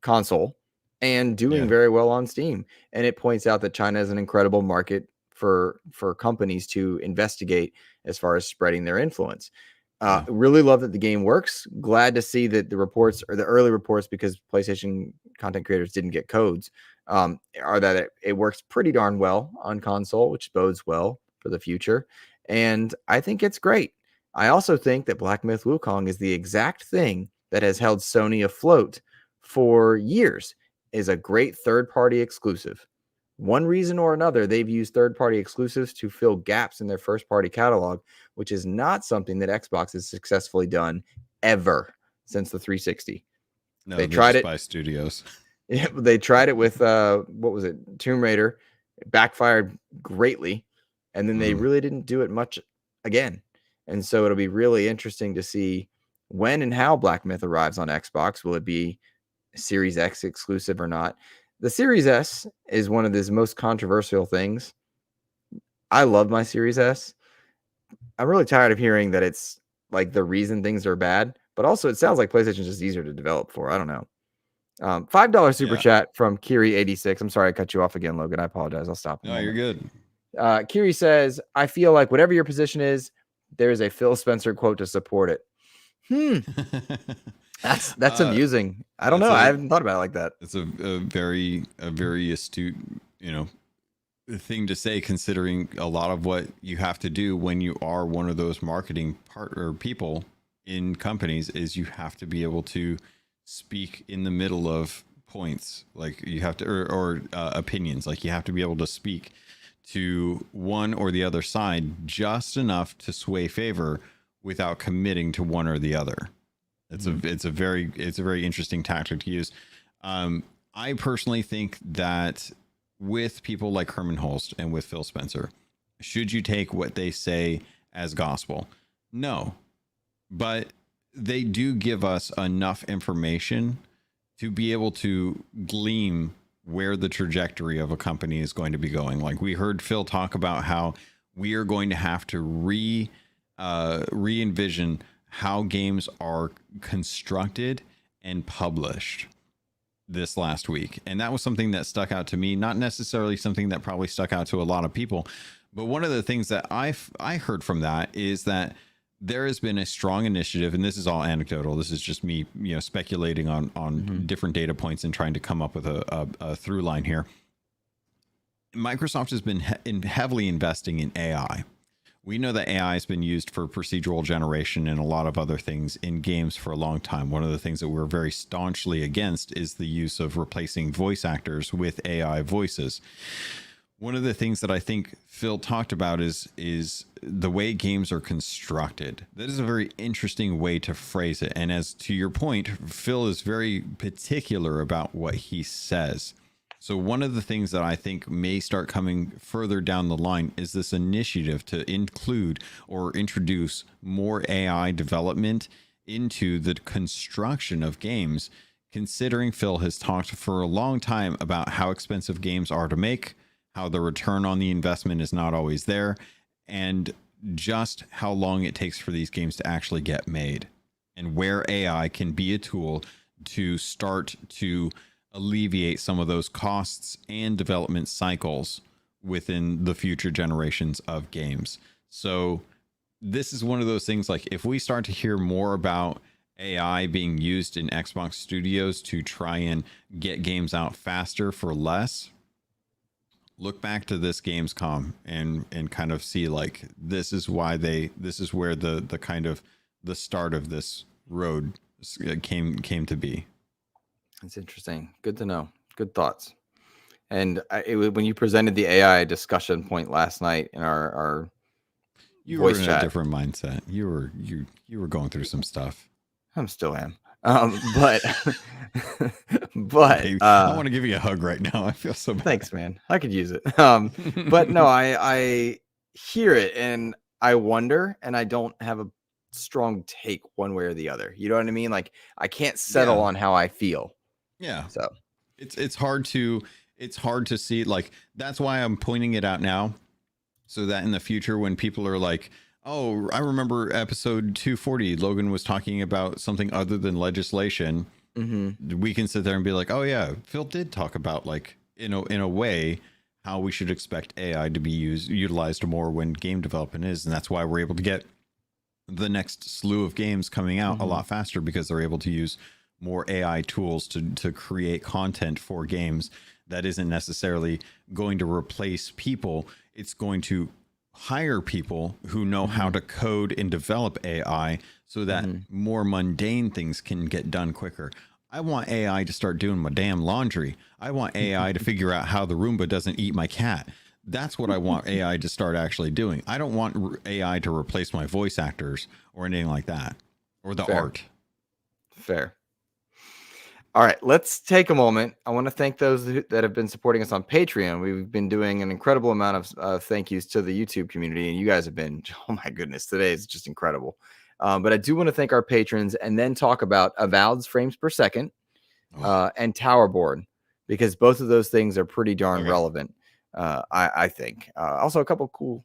console and doing very well on Steam. And it points out that China is an incredible market for companies to investigate as far as spreading their influence. Really love that the game works. Glad to see that the reports, or the early reports, because PlayStation content creators didn't get codes, are that it works pretty darn well on console, which bodes well for the future. And I think it's great. I also think that Black Myth Wukong is the exact thing that has held Sony afloat for years, is a great third-party exclusive. One reason or another, they've used third-party exclusives to fill gaps in their first-party catalog, which is not something that Xbox has successfully done ever since the 360. No, they tried it by studios. Yeah, they tried it with what was it, Tomb Raider. It backfired greatly, and then they really didn't do it much again. And so it'll be really interesting to see when and how Black Myth arrives on Xbox. Will it be Series X exclusive or not? The Series S is one of the most controversial things. I love my Series S. I'm really tired of hearing that it's like the reason things are bad, but also it sounds like PlayStation's just easier to develop for. I don't know. $5 super chat from Kiri86. I'm sorry I cut you off again, Logan. I apologize. I'll stop. No, you're good. Kiri says, I feel like whatever your position is, there is a Phil Spencer quote to support it. That's amusing. I don't know. I haven't thought about it like that. It's a very astute, thing to say, considering a lot of what you have to do when you are one of those marketing partner people in companies is you have to be able to speak in the middle of points, like you have to, or opinions, like you have to be able to speak to one or the other side just enough to sway favor without committing to one or the other. It's a very interesting tactic to use. I personally think that with people like Herman Holst and with Phil Spencer, should you take what they say as gospel? No, but they do give us enough information to be able to glean where the trajectory of a company is going to be going. Like we heard Phil talk about how we are going to have to re-envision how games are constructed and published this last week. And that was something that stuck out to me, not necessarily something that probably stuck out to a lot of people. But one of the things that I heard from that is that there has been a strong initiative, and this is all anecdotal. This is just me, speculating on different data points and trying to come up with a through line here. Microsoft has been heavily investing in AI. We know that AI has been used for procedural generation and a lot of other things in games for a long time. One of the things that we're very staunchly against is the use of replacing voice actors with AI voices. One of the things that I think Phil talked about is the way games are constructed. That is a very interesting way to phrase it. And as to your point, Phil is very particular about what he says. So one of the things that I think may start coming further down the line is this initiative to include or introduce more AI development into the construction of games, considering Phil has talked for a long time about how expensive games are to make, how the return on the investment is not always there, and just how long it takes for these games to actually get made, and where AI can be a tool to start to alleviate some of those costs and development cycles within the future generations of games. So this is one of those things, like if we start to hear more about AI being used in Xbox studios to try and get games out faster for less, look back to this Gamescom and kind of see this is where the kind of the start of this road came to be. It's interesting. Good to know. Good thoughts. And when you presented the AI discussion point last night in our you voice were in chat, a different mindset. You were going through some stuff. I'm still am. But I want to give you a hug right now. I feel so bad. Thanks, man. I could use it. But no, I hear it and I wonder, and I don't have a strong take one way or the other. You know what I mean? Like I can't settle on how I feel. Yeah. So it's hard to see. Like that's why I'm pointing it out now, so that in the future when people are like, oh, I remember episode 240, Logan was talking about something other than legislation. We can sit there and be like, oh yeah, Phil did talk about like in a way how we should expect AI to be utilized more when game development is, and that's why we're able to get the next slew of games coming out a lot faster, because they're able to use more AI tools to create content for games that isn't necessarily going to replace people. It's going to hire people who know how to code and develop AI so that more mundane things can get done quicker. I want AI to start doing my damn laundry. I want AI to figure out how the Roomba doesn't eat my cat. That's what I want AI to start actually doing. I don't want AI to replace my voice actors or anything like that, or the art. Fair. All right, let's take a moment. I want to thank those that have been supporting us on Patreon. We've been doing an incredible amount of thank yous to the YouTube community, and you guys have been, oh my goodness, today is just incredible. But I do want to thank our patrons and then talk about Avowed's frames per second and Towerborn, because both of those things are pretty darn relevant, I think. Also, a couple cool,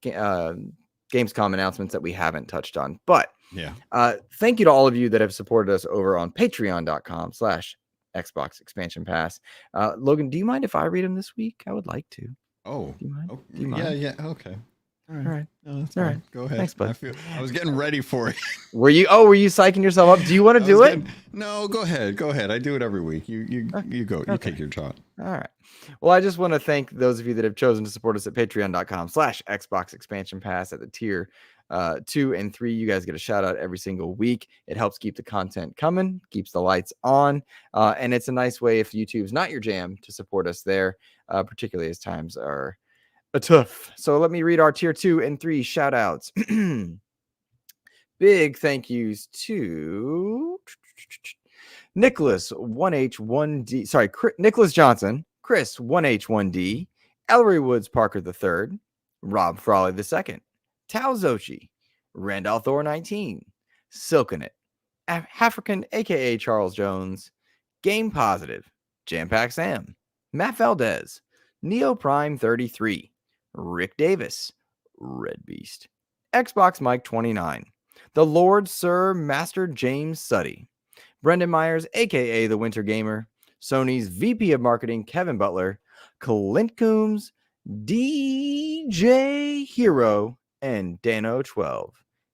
Gamescom announcements that we haven't touched on, but thank you to all of you that have supported us over on patreon.com/Xbox Expansion Pass. Logan, do you mind if I read them this week? I would like to. Oh, do you mind? Do you mind? Yeah. Okay. All right. No, that's all right. Go ahead. Thanks, bud. I was getting ready for it. Were you psyching yourself up? Do you want to do it? No, go ahead. I do it every week. You go. Okay. You take your shot. All right. Well, I just want to thank those of you that have chosen to support us at patreon.com/Xbox Expansion Pass at the tier 2 and 3. You guys get a shout out every single week. It helps keep the content coming, keeps the lights on, and it's a nice way, if YouTube's not your jam, to support us there, particularly as times are tough. So let me read our tier 2 and 3 shout outs. Big thank yous to Nicholas 1H1D, Nicholas Johnson, Chris 1H1D, Ellery Woods Parker III, Rob Frawley II, Tao Zochi, Randolph Thor 19, Silkenit, African aka Charles Jones, Game Positive, Jampack Sam, Matt Valdez, Neo Prime 33, Rick Davis, Red Beast, Xbox Mike 29, the Lord Sir Master James Suddy, Brendan Myers, aka the Winter Gamer, Sony's VP of Marketing Kevin Butler, Clint Coombs, DJ Hero, and Dano12.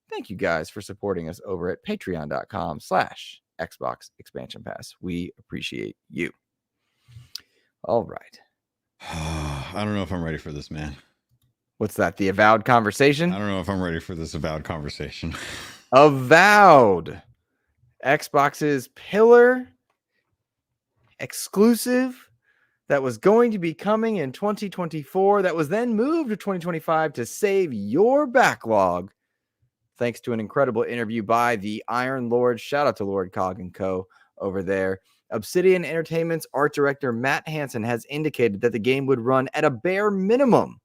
Thank you guys for supporting us over at patreon.com/Xbox Expansion Pass. We appreciate you. All right. I don't know if I'm ready for this, man. What's that? The Avowed conversation? I don't know if I'm ready for this Avowed conversation. Avowed. Xbox's pillar exclusive that was going to be coming in 2024, that was then moved to 2025 to save your backlog, thanks to an incredible interview by the Iron Lord. Shout out to Lord Cog and Co. over there. Obsidian Entertainment's art director Matt Hansen has indicated that the game would run at a bare minimum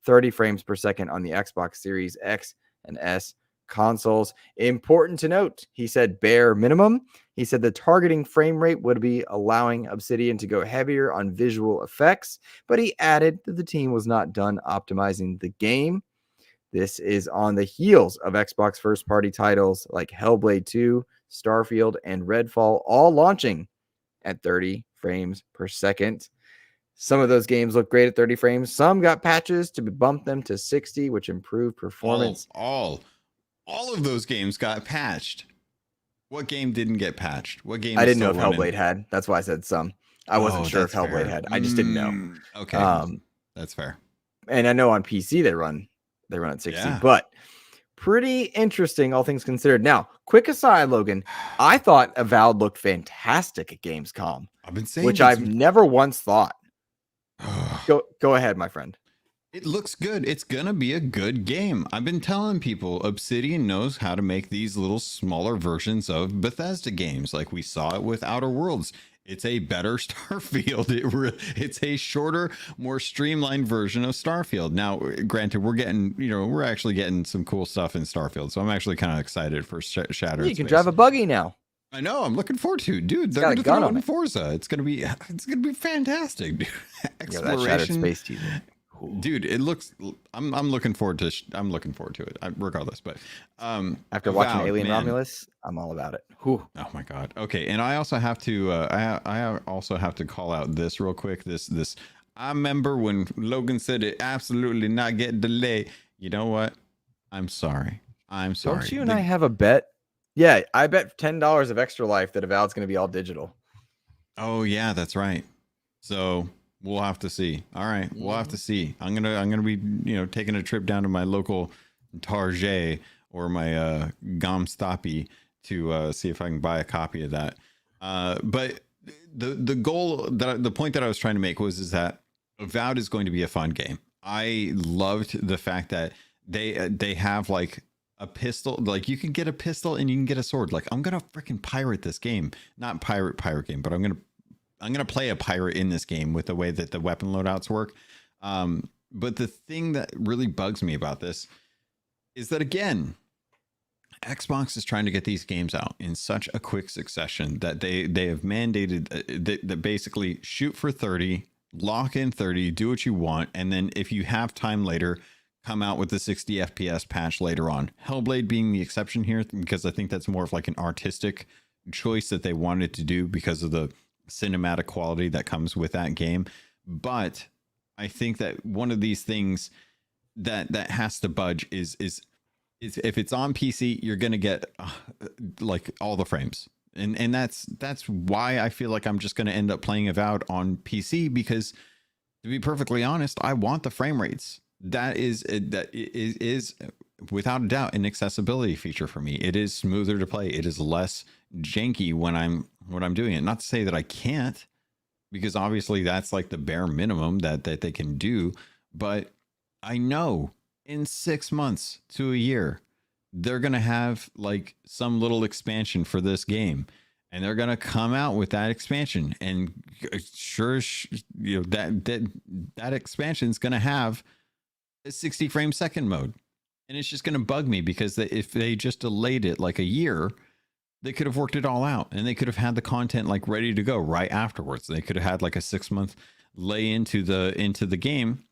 30 frames per second on the Xbox Series X and S consoles. Important to note, he said bare minimum. He said the targeting frame rate would be allowing Obsidian to go heavier on visual effects, but he added that the team was not done optimizing the game. This is on the heels of Xbox first-party titles like Hellblade 2, Starfield, and Redfall, all launching at 30 frames per second. Some of those games look great at 30 frames. Some got patches to bump them to 60, which improved performance. All of those games got patched. What game didn't get patched? What game? I didn't know if Hellblade had. That's why I said some. I wasn't sure if Hellblade had. I just didn't know. Okay, that's fair. And I know on PC they run at 60, but pretty interesting, all things considered. Now, quick aside, Logan, I thought Avowed looked fantastic at Gamescom. I've been saying, which I've never once thought. Go ahead, my friend. It looks good. It's gonna be a good game. I've been telling people Obsidian knows how to make these little smaller versions of Bethesda games. Like we saw it with Outer Worlds. It's a better Starfield. It's a shorter, more streamlined version of Starfield. Now, granted, we're actually getting some cool stuff in Starfield. So I'm actually kind of excited for Shattered You can Space. drive a buggy now. I know. I'm looking forward to it. Dude. They're gonna throw it in Forza. It's gonna be fantastic, dude. Exploration. That Shattered Space teaser. Dude, it looks. I'm looking forward to. I'm looking forward to it, regardless. But after watching Alien Romulus, I'm all about it. Whew. Oh my god. Okay, and I also have to. I also have to call out this real quick. This. I remember when Logan said it absolutely not get delayed. You know what? I'm sorry. Don't you and I have a bet? Yeah, I bet $10 of Extra Life that Avowed's going to be all digital. Oh yeah, that's right. So. We'll have to see. All right, we'll have to see. I'm gonna be taking a trip down to my local Target or my Gamstoppy to see if I can buy a copy of that. But the point that I was trying to make is that Avowed is going to be a fun game. I loved the fact that they have like a pistol, like you can get a pistol and you can get a sword. Like I'm gonna freaking pirate this game, not pirate game, but I'm gonna play a pirate in this game with the way that the weapon loadouts work. But the thing that really bugs me about this is that, again, Xbox is trying to get these games out in such a quick succession that they have mandated that basically shoot for 30, lock in 30, do what you want, and then if you have time later, come out with the 60 FPS patch later on. Hellblade being the exception here, because I think that's more of like an artistic choice that they wanted to do because of the cinematic quality that comes with that game. But I think that one of these things that has to budge is if it's on PC, you're gonna get like all the frames, and that's why I feel like I'm just gonna end up playing Avowed on PC, because to be perfectly honest, I want the frame rates. That is without a doubt an accessibility feature for me. It is smoother to play. It is less janky when I'm doing it. Not to say that I can't, because obviously that's like the bare minimum that they can do. But I know in 6 months to a year, they're going to have like some little expansion for this game, and they're going to come out with that expansion. And that expansion is going to have a 60 frame second mode. And it's just going to bug me, because if they just delayed it like a year, they could have worked it all out, and they could have had the content like ready to go right afterwards. They could have had like a 6 month lay into the game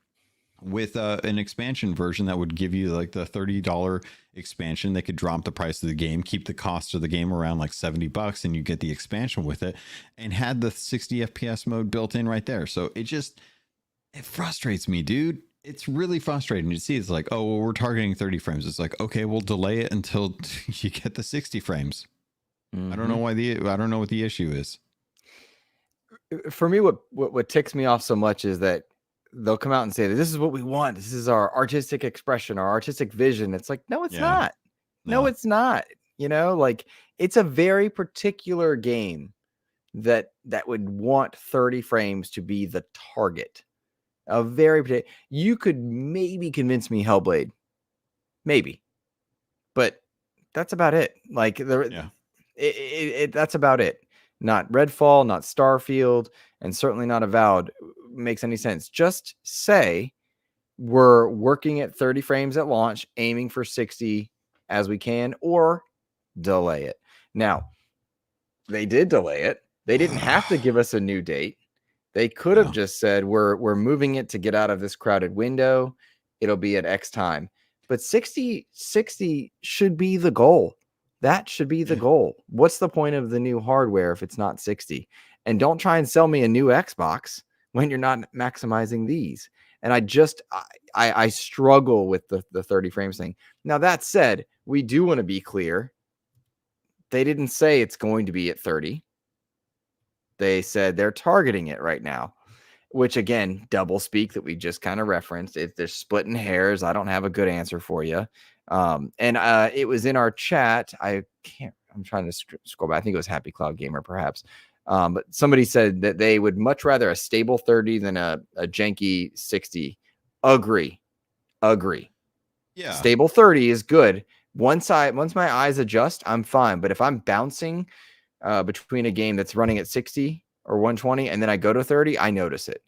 with an expansion version that would give you like the $30 expansion. They could drop the price of the game, keep the cost of the game around like $70, and you get the expansion with it, and had the 60 FPS mode built in right there. So it frustrates me, dude. It's really frustrating to see. It's like, oh, well, we're targeting 30 frames. It's like, okay, we'll delay it until you get the 60 frames. Mm-hmm. I don't know what the issue is. For me, what ticks me off so much is that they'll come out and say that this is what we want. This is our artistic expression, our artistic vision. It's like, no, it's not. No, it's not. Like it's a very particular game that would want 30 frames to be the target. You could maybe convince me Hellblade, maybe, but that's about it. Like that's about it. Not Redfall, not Starfield, and certainly not Avowed makes any sense. Just say we're working at 30 frames at launch, aiming for 60 as we can, or delay it. Now, they did delay it. They didn't have to give us a new date. They could have just said, we're moving it to get out of this crowded window. It'll be at X time. But 60 should be the goal. That should be the goal. What's the point of the new hardware if it's not 60? And don't try and sell me a new Xbox when you're not maximizing these. And I struggle with the 30 frames thing. Now, that said, we do want to be clear. They didn't say it's going to be at 30. They said they're targeting it right now. which again, double speak that we just kind of referenced. They're splitting hairs. I don't have a good answer for you. And it was in our chat. I'm trying to scroll back. I think it was Happy Cloud Gamer, perhaps. But somebody said that they would much rather a stable 30 than a janky 60. Agree. Yeah. Stable 30 is good. Once my eyes adjust, I'm fine. But if I'm bouncing between a game that's running at 60 or 120 and then I go to 30, I notice it.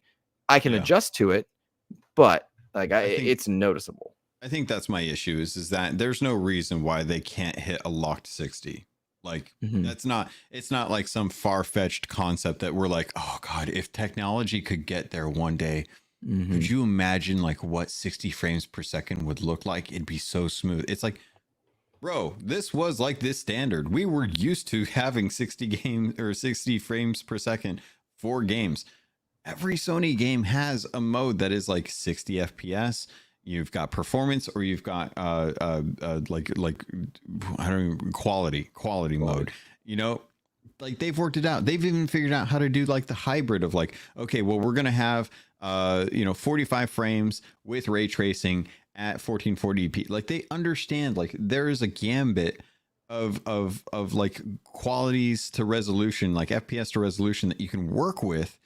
I can adjust to it, but it's noticeable. I think that's my issue is that there's no reason why they can't hit a locked 60. Like it's not like some far-fetched concept that we're like, oh God, if technology could get there one day, could you imagine like what 60 frames per second would look like? It'd be so smooth. It's like, bro, this was like this standard. We were used to having 60 frames per second for games. Every Sony game has a mode that is like 60 FPS. You've got performance, or you've got like I don't know, quality mode. You know, like they've worked it out. They've even figured out how to do like the hybrid of like, okay, well, we're gonna have 45 frames with ray tracing at 1440p. Like they understand like there is a gambit of like qualities to resolution, like FPS to resolution that you can work with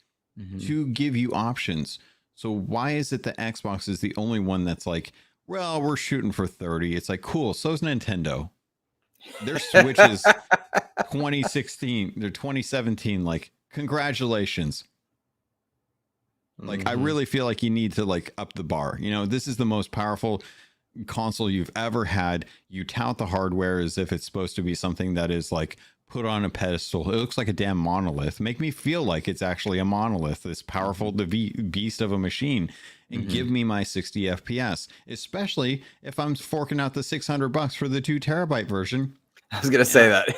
to give you options. So why is it that Xbox is the only one that's like, well, we're shooting for 30? It's like, cool. So's Nintendo. Their Switch is 2016, they're 2017. Like, congratulations. Like, I really feel like you need to like up the bar. You know, this is the most powerful console you've ever had. You tout the hardware as if it's supposed to be something that is like put on a pedestal. It looks like a damn monolith. Make me feel like it's actually a monolith, this powerful beast of a machine, and give me my 60 FPS, especially if I'm forking out the $600 for the 2 terabyte version. I was gonna say that.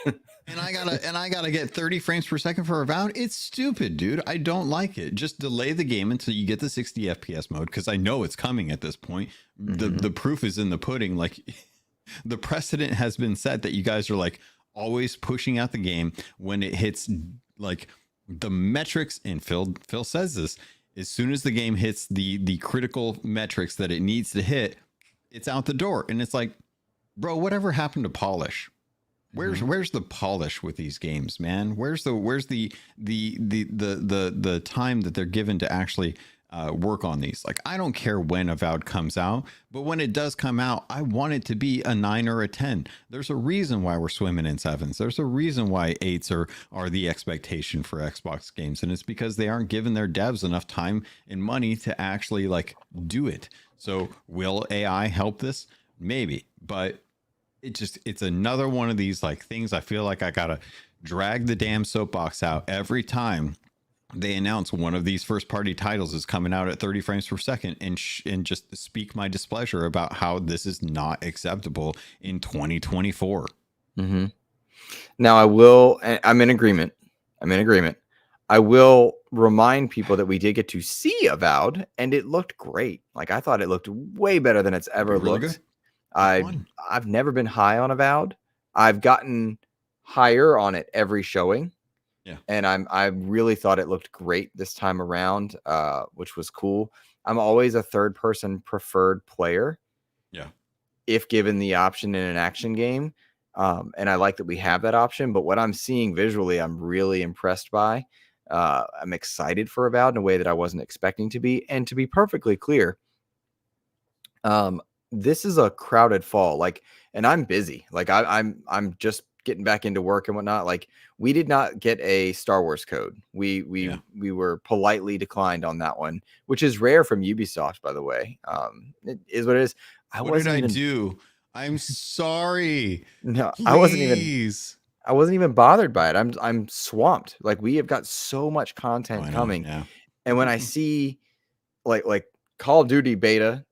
and I gotta get 30 frames per second for Avowed. It's stupid, dude. I don't like it. Just delay the game until you get the 60 FPS mode, because I know it's coming at this point. The proof is in the pudding. Like the precedent has been set that you guys are like always pushing out the game when it hits like the metrics, and Phil says this, as soon as the game hits the critical metrics that it needs to hit, it's out the door. And it's like, bro, whatever happened to polish? Where's the polish with these games, man? Where's the time that they're given to actually work on these? Like, I don't care when Avowed comes out, but when it does come out, I want it to be a 9 or a 10. There's a reason why we're swimming in 7s. There's a reason why 8s are the expectation for Xbox games, and it's because they aren't giving their devs enough time and money to actually like do it. So will AI help this? Maybe, but it's another one of these like things I feel like I gotta drag the damn soapbox out every time they announce one of these first party titles is coming out at 30 frames per second, and just speak my displeasure about how this is not acceptable in 2024. Now I'm in agreement. I will remind people that we did get to see Avowed, and it looked great. Like, I thought it looked way better than it's ever Really looked. good? I've never been high on Avowed. I've gotten higher on it every showing. Yeah. And I really thought it looked great this time around, which was cool. I'm always a third person preferred player. Yeah. If given the option in an action game. And I like that we have that option, but what I'm seeing visually, I'm really impressed by. I'm excited for Avowed in a way that I wasn't expecting to be. And to be perfectly clear, this is a crowded fall. Like, and I'm busy. Like I'm just getting back into work and whatnot. Like, we did not get a Star Wars code. We were politely declined on that one, which is rare from Ubisoft, by the way. It is what it is. What did I do? I'm sorry. No, Please. I wasn't even bothered by it. I'm swamped. Like, we have got so much content coming. Yeah. And when I see like Call of Duty beta,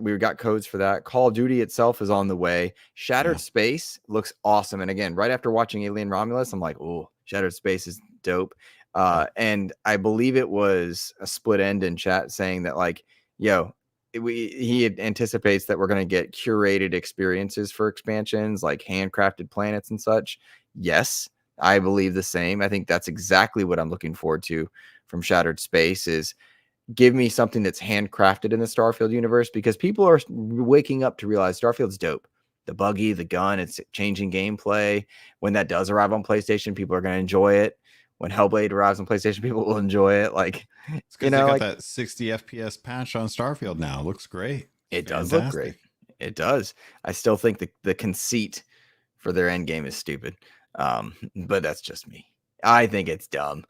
we got codes for that. Call of Duty itself is on the way. Shattered Space looks awesome. And again, right after watching Alien Romulus, I'm like, oh, Shattered Space is dope. And I believe it was a split end in chat saying that, like, he anticipates that we're going to get curated experiences for expansions, like handcrafted planets and such. Yes, I believe the same. I think that's exactly what I'm looking forward to from Shattered Space is give me something that's handcrafted in the Starfield universe, because people are waking up to realize Starfield's dope. The buggy, the gun, it's changing gameplay. When that does arrive on PlayStation, people are going to enjoy it. When Hellblade arrives on PlayStation, people will enjoy it. Like, it's because they got that 60 FPS patch on Starfield now. It looks great. It does look great. It does. I still think the conceit for their end game is stupid. But that's just me. I think it's dumb.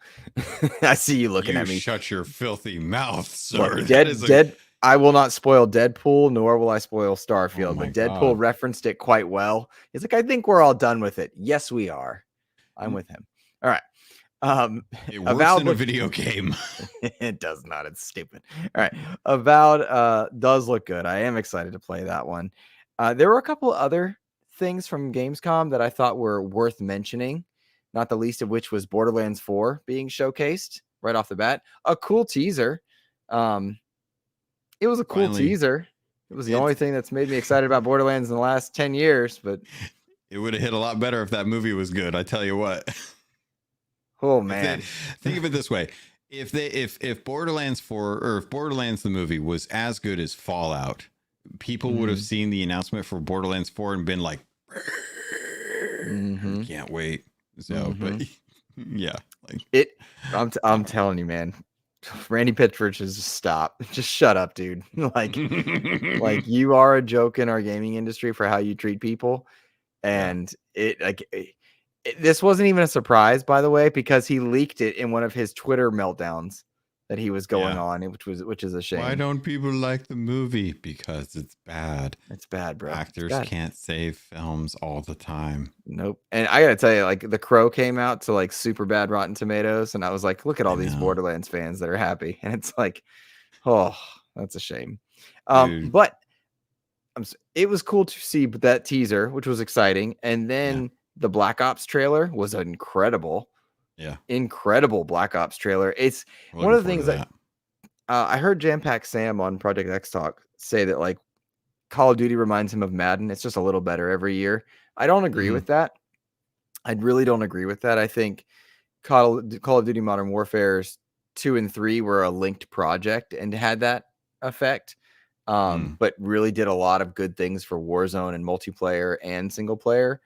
I see you looking at me. Shut your filthy mouth, sir. Look, I will not spoil Deadpool, nor will I spoil Starfield. But Deadpool referenced it quite well. He's like, I think we're all done with it. Yes, we are. I'm with him. All right. It works Avowed in a video game. It does not. It's stupid. All right. Avowed does look good. I am excited to play that one. There were a couple other things from Gamescom that I thought were worth mentioning, not the least of which was Borderlands 4 being showcased right off the bat. A cool teaser. It was a cool teaser. It was the only thing that's made me excited about Borderlands in the last 10 years, but it would have hit a lot better if that movie was good. I tell you what. Oh man. Think of it this way. If Borderlands 4 or if Borderlands the movie was as good as Fallout, people would have seen the announcement for Borderlands 4 and been like, can't wait. So, but yeah, like I'm telling you, man, Randy Pitchford should just stop. Just shut up, dude. like you are a joke in our gaming industry for how you treat people. And this wasn't even a surprise, by the way, because he leaked it in one of his Twitter meltdowns that he was going on, which is a shame. Why don't people like the movie? Because it's bad. It's bad, bro. Actors can't save films all the time. Nope. And I gotta tell you, like, The Crow came out to like super bad Rotten Tomatoes, and I was like, look at all these Borderlands fans that are happy, and it's like, oh, that's a shame. But it was cool to see that teaser, which was exciting, and then the Black Ops trailer was incredible. Incredible Black Ops trailer. It's one of the things that I heard Jam Pack Sam on Project X Talk say that like Call of Duty reminds him of Madden. It's just a little better every year. I don't agree with that. I really don't agree with that. I think Call of Duty Modern Warfare's 2 and 3 were a linked project and had that effect. But really did a lot of good things for Warzone and multiplayer and single player.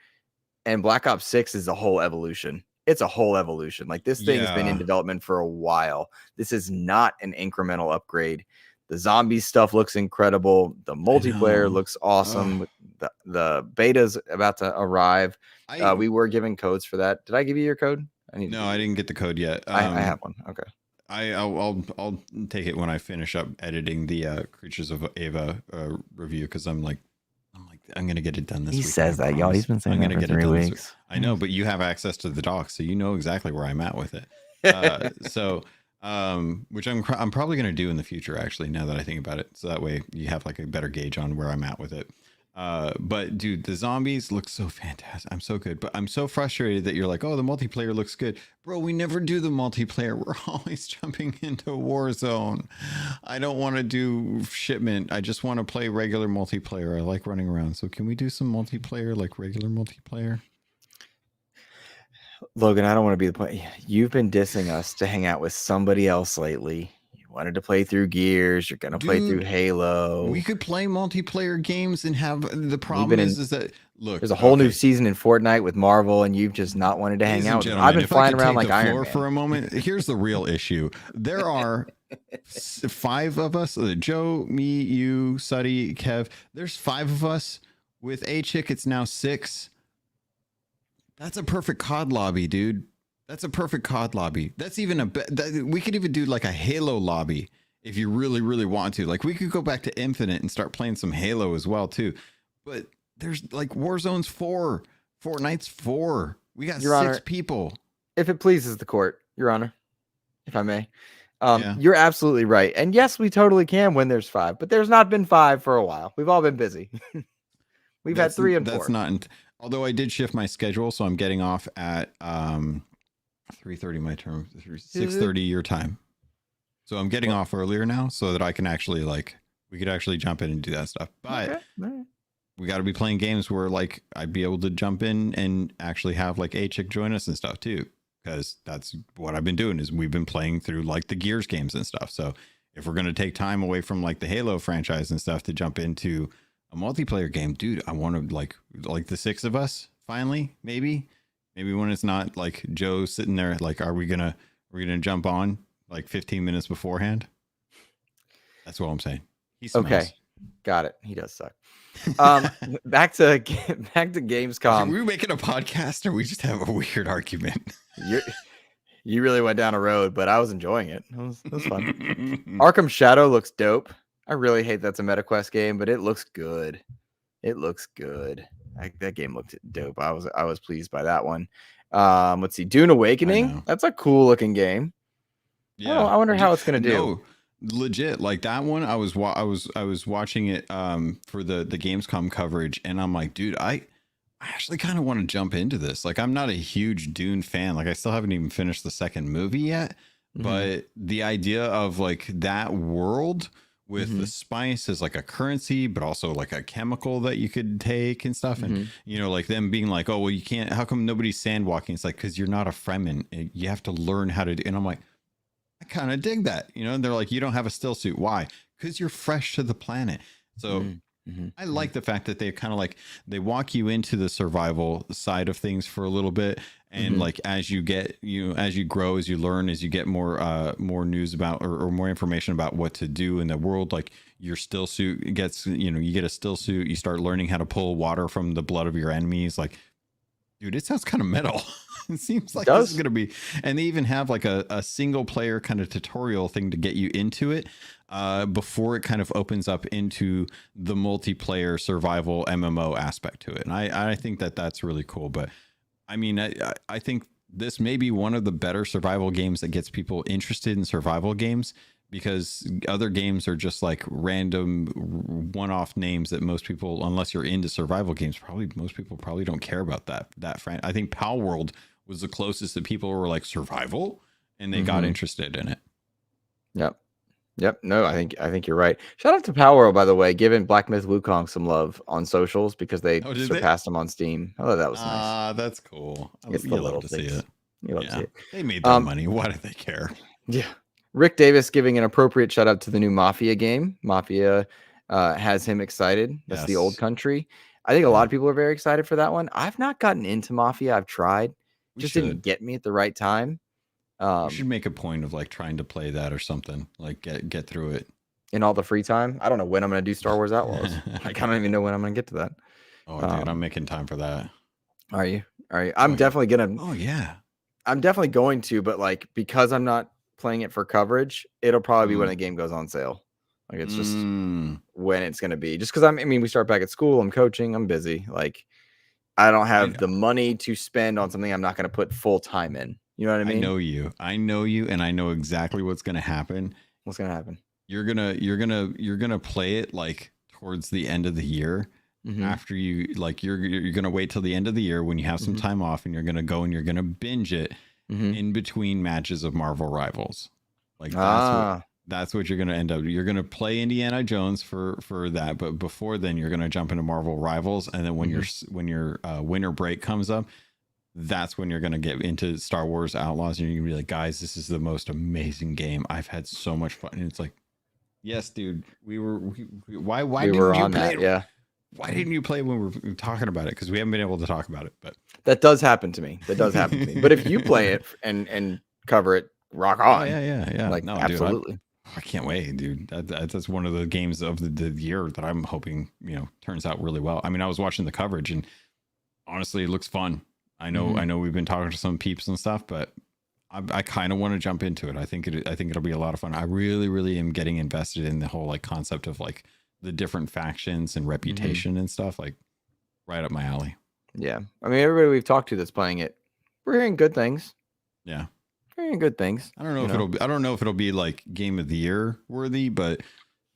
And Black Ops 6 is a whole evolution. It's a whole evolution. Like, this thing has been in development for a while. This is not an incremental upgrade. The zombie stuff looks incredible. The multiplayer looks awesome. The beta's about to arrive. We were giving codes for that. Did I give you your code? I didn't get the code yet. I have one. Okay. I'll take it when I finish up editing the Creatures of Ava review, because I'm gonna get it done this week. He says that, y'all. He's been saying that for 3 weeks. I know, but you have access to the docs, so you know exactly where I'm at with it. Which I'm probably gonna do in the future, actually, now that I think about it. So that way you have like a better gauge on where I'm at with it. But dude, the zombies look so fantastic. I'm so good, but I'm so frustrated that you're like, oh, the multiplayer looks good. Bro, we never do the multiplayer. We're always jumping into Warzone. I don't want to do shipment. I just want to play regular multiplayer. I like running around. So can we do some multiplayer, like regular multiplayer? Logan, I don't want to be the point. You've been dissing us to hang out with somebody else lately. Wanted to play through Gears, you're gonna play through Halo. We could play multiplayer games and have the problem is that look, there's a whole new season in Fortnite with Marvel, and you've just not wanted to hang out. I've been flying around like Iron Man for a moment. Here's the real issue. There are 5 of us: Joe, me, you, Suddy, Kev. There's 5 of us. With a chick, it's now 6. That's a perfect COD lobby, dude. That's a perfect COD lobby. That's even we could even do like a Halo lobby if you really, really want to. Like, we could go back to Infinite and start playing some Halo as well too. But there's like Warzone's 4, Fortnite's 4. We got 6 people. If it pleases the court, Your Honor, if I may, you're absolutely right. And yes, we totally can when there's 5, but there's not been 5 for a while. We've all been busy. We've had 3 and 4. That's not. Although I did shift my schedule, so I'm getting off at 3:30 my term, 6:30 your time. So I'm getting off earlier now so that I can actually we could actually jump in and do that stuff. But we got to be playing games where like I'd be able to jump in and actually have like a chick join us and stuff too, because that's what I've been doing is we've been playing through like the Gears games and stuff. So if we're going to take time away from like the Halo franchise and stuff to jump into a multiplayer game, dude, I want to like the 6 of us finally, maybe when it's not like Joe sitting there, like, we're going to jump on like 15 minutes beforehand. That's what I'm saying. He smells. Okay. Got it. He does suck. Back to Gamescom. Are we making a podcast or we just have a weird argument? You really went down a road, but I was enjoying it. It was fun. Arkham Shadow looks dope. I really hate that's a MetaQuest game, but it looks good. It looks good. That game looked dope. I was pleased by that one. Let's see, Dune Awakening. That's a cool looking game. Yeah, I wonder how it's gonna do. No, legit, like that one. I was watching it for the Gamescom coverage, and I'm like, dude, I actually kind of want to jump into this. Like, I'm not a huge Dune fan. Like, I still haven't even finished the second movie yet. But the idea of like that world with the spice as like a currency, but also like a chemical that you could take and stuff. And, you know, like them being like, oh, well, you can't, how come nobody's sandwalking? It's like, because you're not a Fremen. You have to learn how to do. And I'm like, I kind of dig that. You know, and they're like, you don't have a still suit. Why? Because you're fresh to the planet. So I like the fact that they kind of like, they walk you into the survival side of things for a little bit. And like, as you get, as you grow, as you learn, as you get more news about or more information about what to do in the world, like your still suit gets, you get a still suit, you start learning how to pull water from the blood of your enemies. Like, dude, it sounds kind of metal. It seems like this is going to be, and they even have like a single player kind of tutorial thing to get you into it before it kind of opens up into the multiplayer survival MMO aspect to it. And I think that that's really cool. But I mean, I think this may be one of the better survival games that gets people interested in survival games, because other games are just like random one-off names that most people, unless you're into survival games, most people don't care about that I think Pal World was the closest that people were like survival, and they got interested in it. Yep. No, I think you're right. Shout out to Pal World, by the way, giving Black Myth Wukong some love on socials because they surpassed him on Steam. Oh, that was nice. That's cool. It's the little to things. see it. You love to see it. They made their money. Why do they care? Yeah. Rick Davis giving an appropriate shout out to the new Mafia game. Mafia has him excited. That's the old country. I think a lot of people are very excited for that one. I've not gotten into Mafia. I've tried. Just didn't get me at the right time. You should make a point of like trying to play that or something, like get through it in all the free time. I don't know when I'm going to do Star Wars Outlaws. I don't even know when I'm going to get to that. Oh, dude, I'm making time for that. Are you? I'm definitely going to. Oh yeah. I'm definitely going to, but like, because I'm not playing it for coverage, it'll probably be when the game goes on sale. Like, it's just when it's going to be, just because we start back at school, I'm coaching, I'm busy. Like, I don't have the money to spend on something I'm not going to put full time in. You know what I mean? I know you, and I know exactly what's going to happen. What's going to happen? You're going to play it like towards the end of the year. After you, like, you're going to wait till the end of the year when you have some time off, and you're going to go and you're going to binge it in between matches of Marvel Rivals. Like, that's what you're going to end up. You're going to play Indiana Jones for that, but before then you're going to jump into Marvel Rivals, and then when your winter break comes up, that's when you're going to get into Star Wars Outlaws, and you're going to be like, guys, this is the most amazing game. I've had so much fun. And it's like, yes, dude, why didn't you play it? Yeah. Why didn't you play when we were talking about it? Because we haven't been able to talk about it. But that does happen to me. But if you play it and cover it, rock on. Yeah. Like, no, absolutely. Dude, I can't wait, dude. That's one of the games of the year that I'm hoping, turns out really well. I mean, I was watching the coverage, and honestly, it looks fun. I know we've been talking to some peeps and stuff, but I kind of want to jump into it. I think it'll be a lot of fun. I really, really am getting invested in the whole like concept of like the different factions and reputation and stuff, like right up my alley. Yeah. I mean, everybody we've talked to that's playing it, we're hearing good things. Yeah. We're hearing good things. I don't know if it'll be like game of the year worthy, but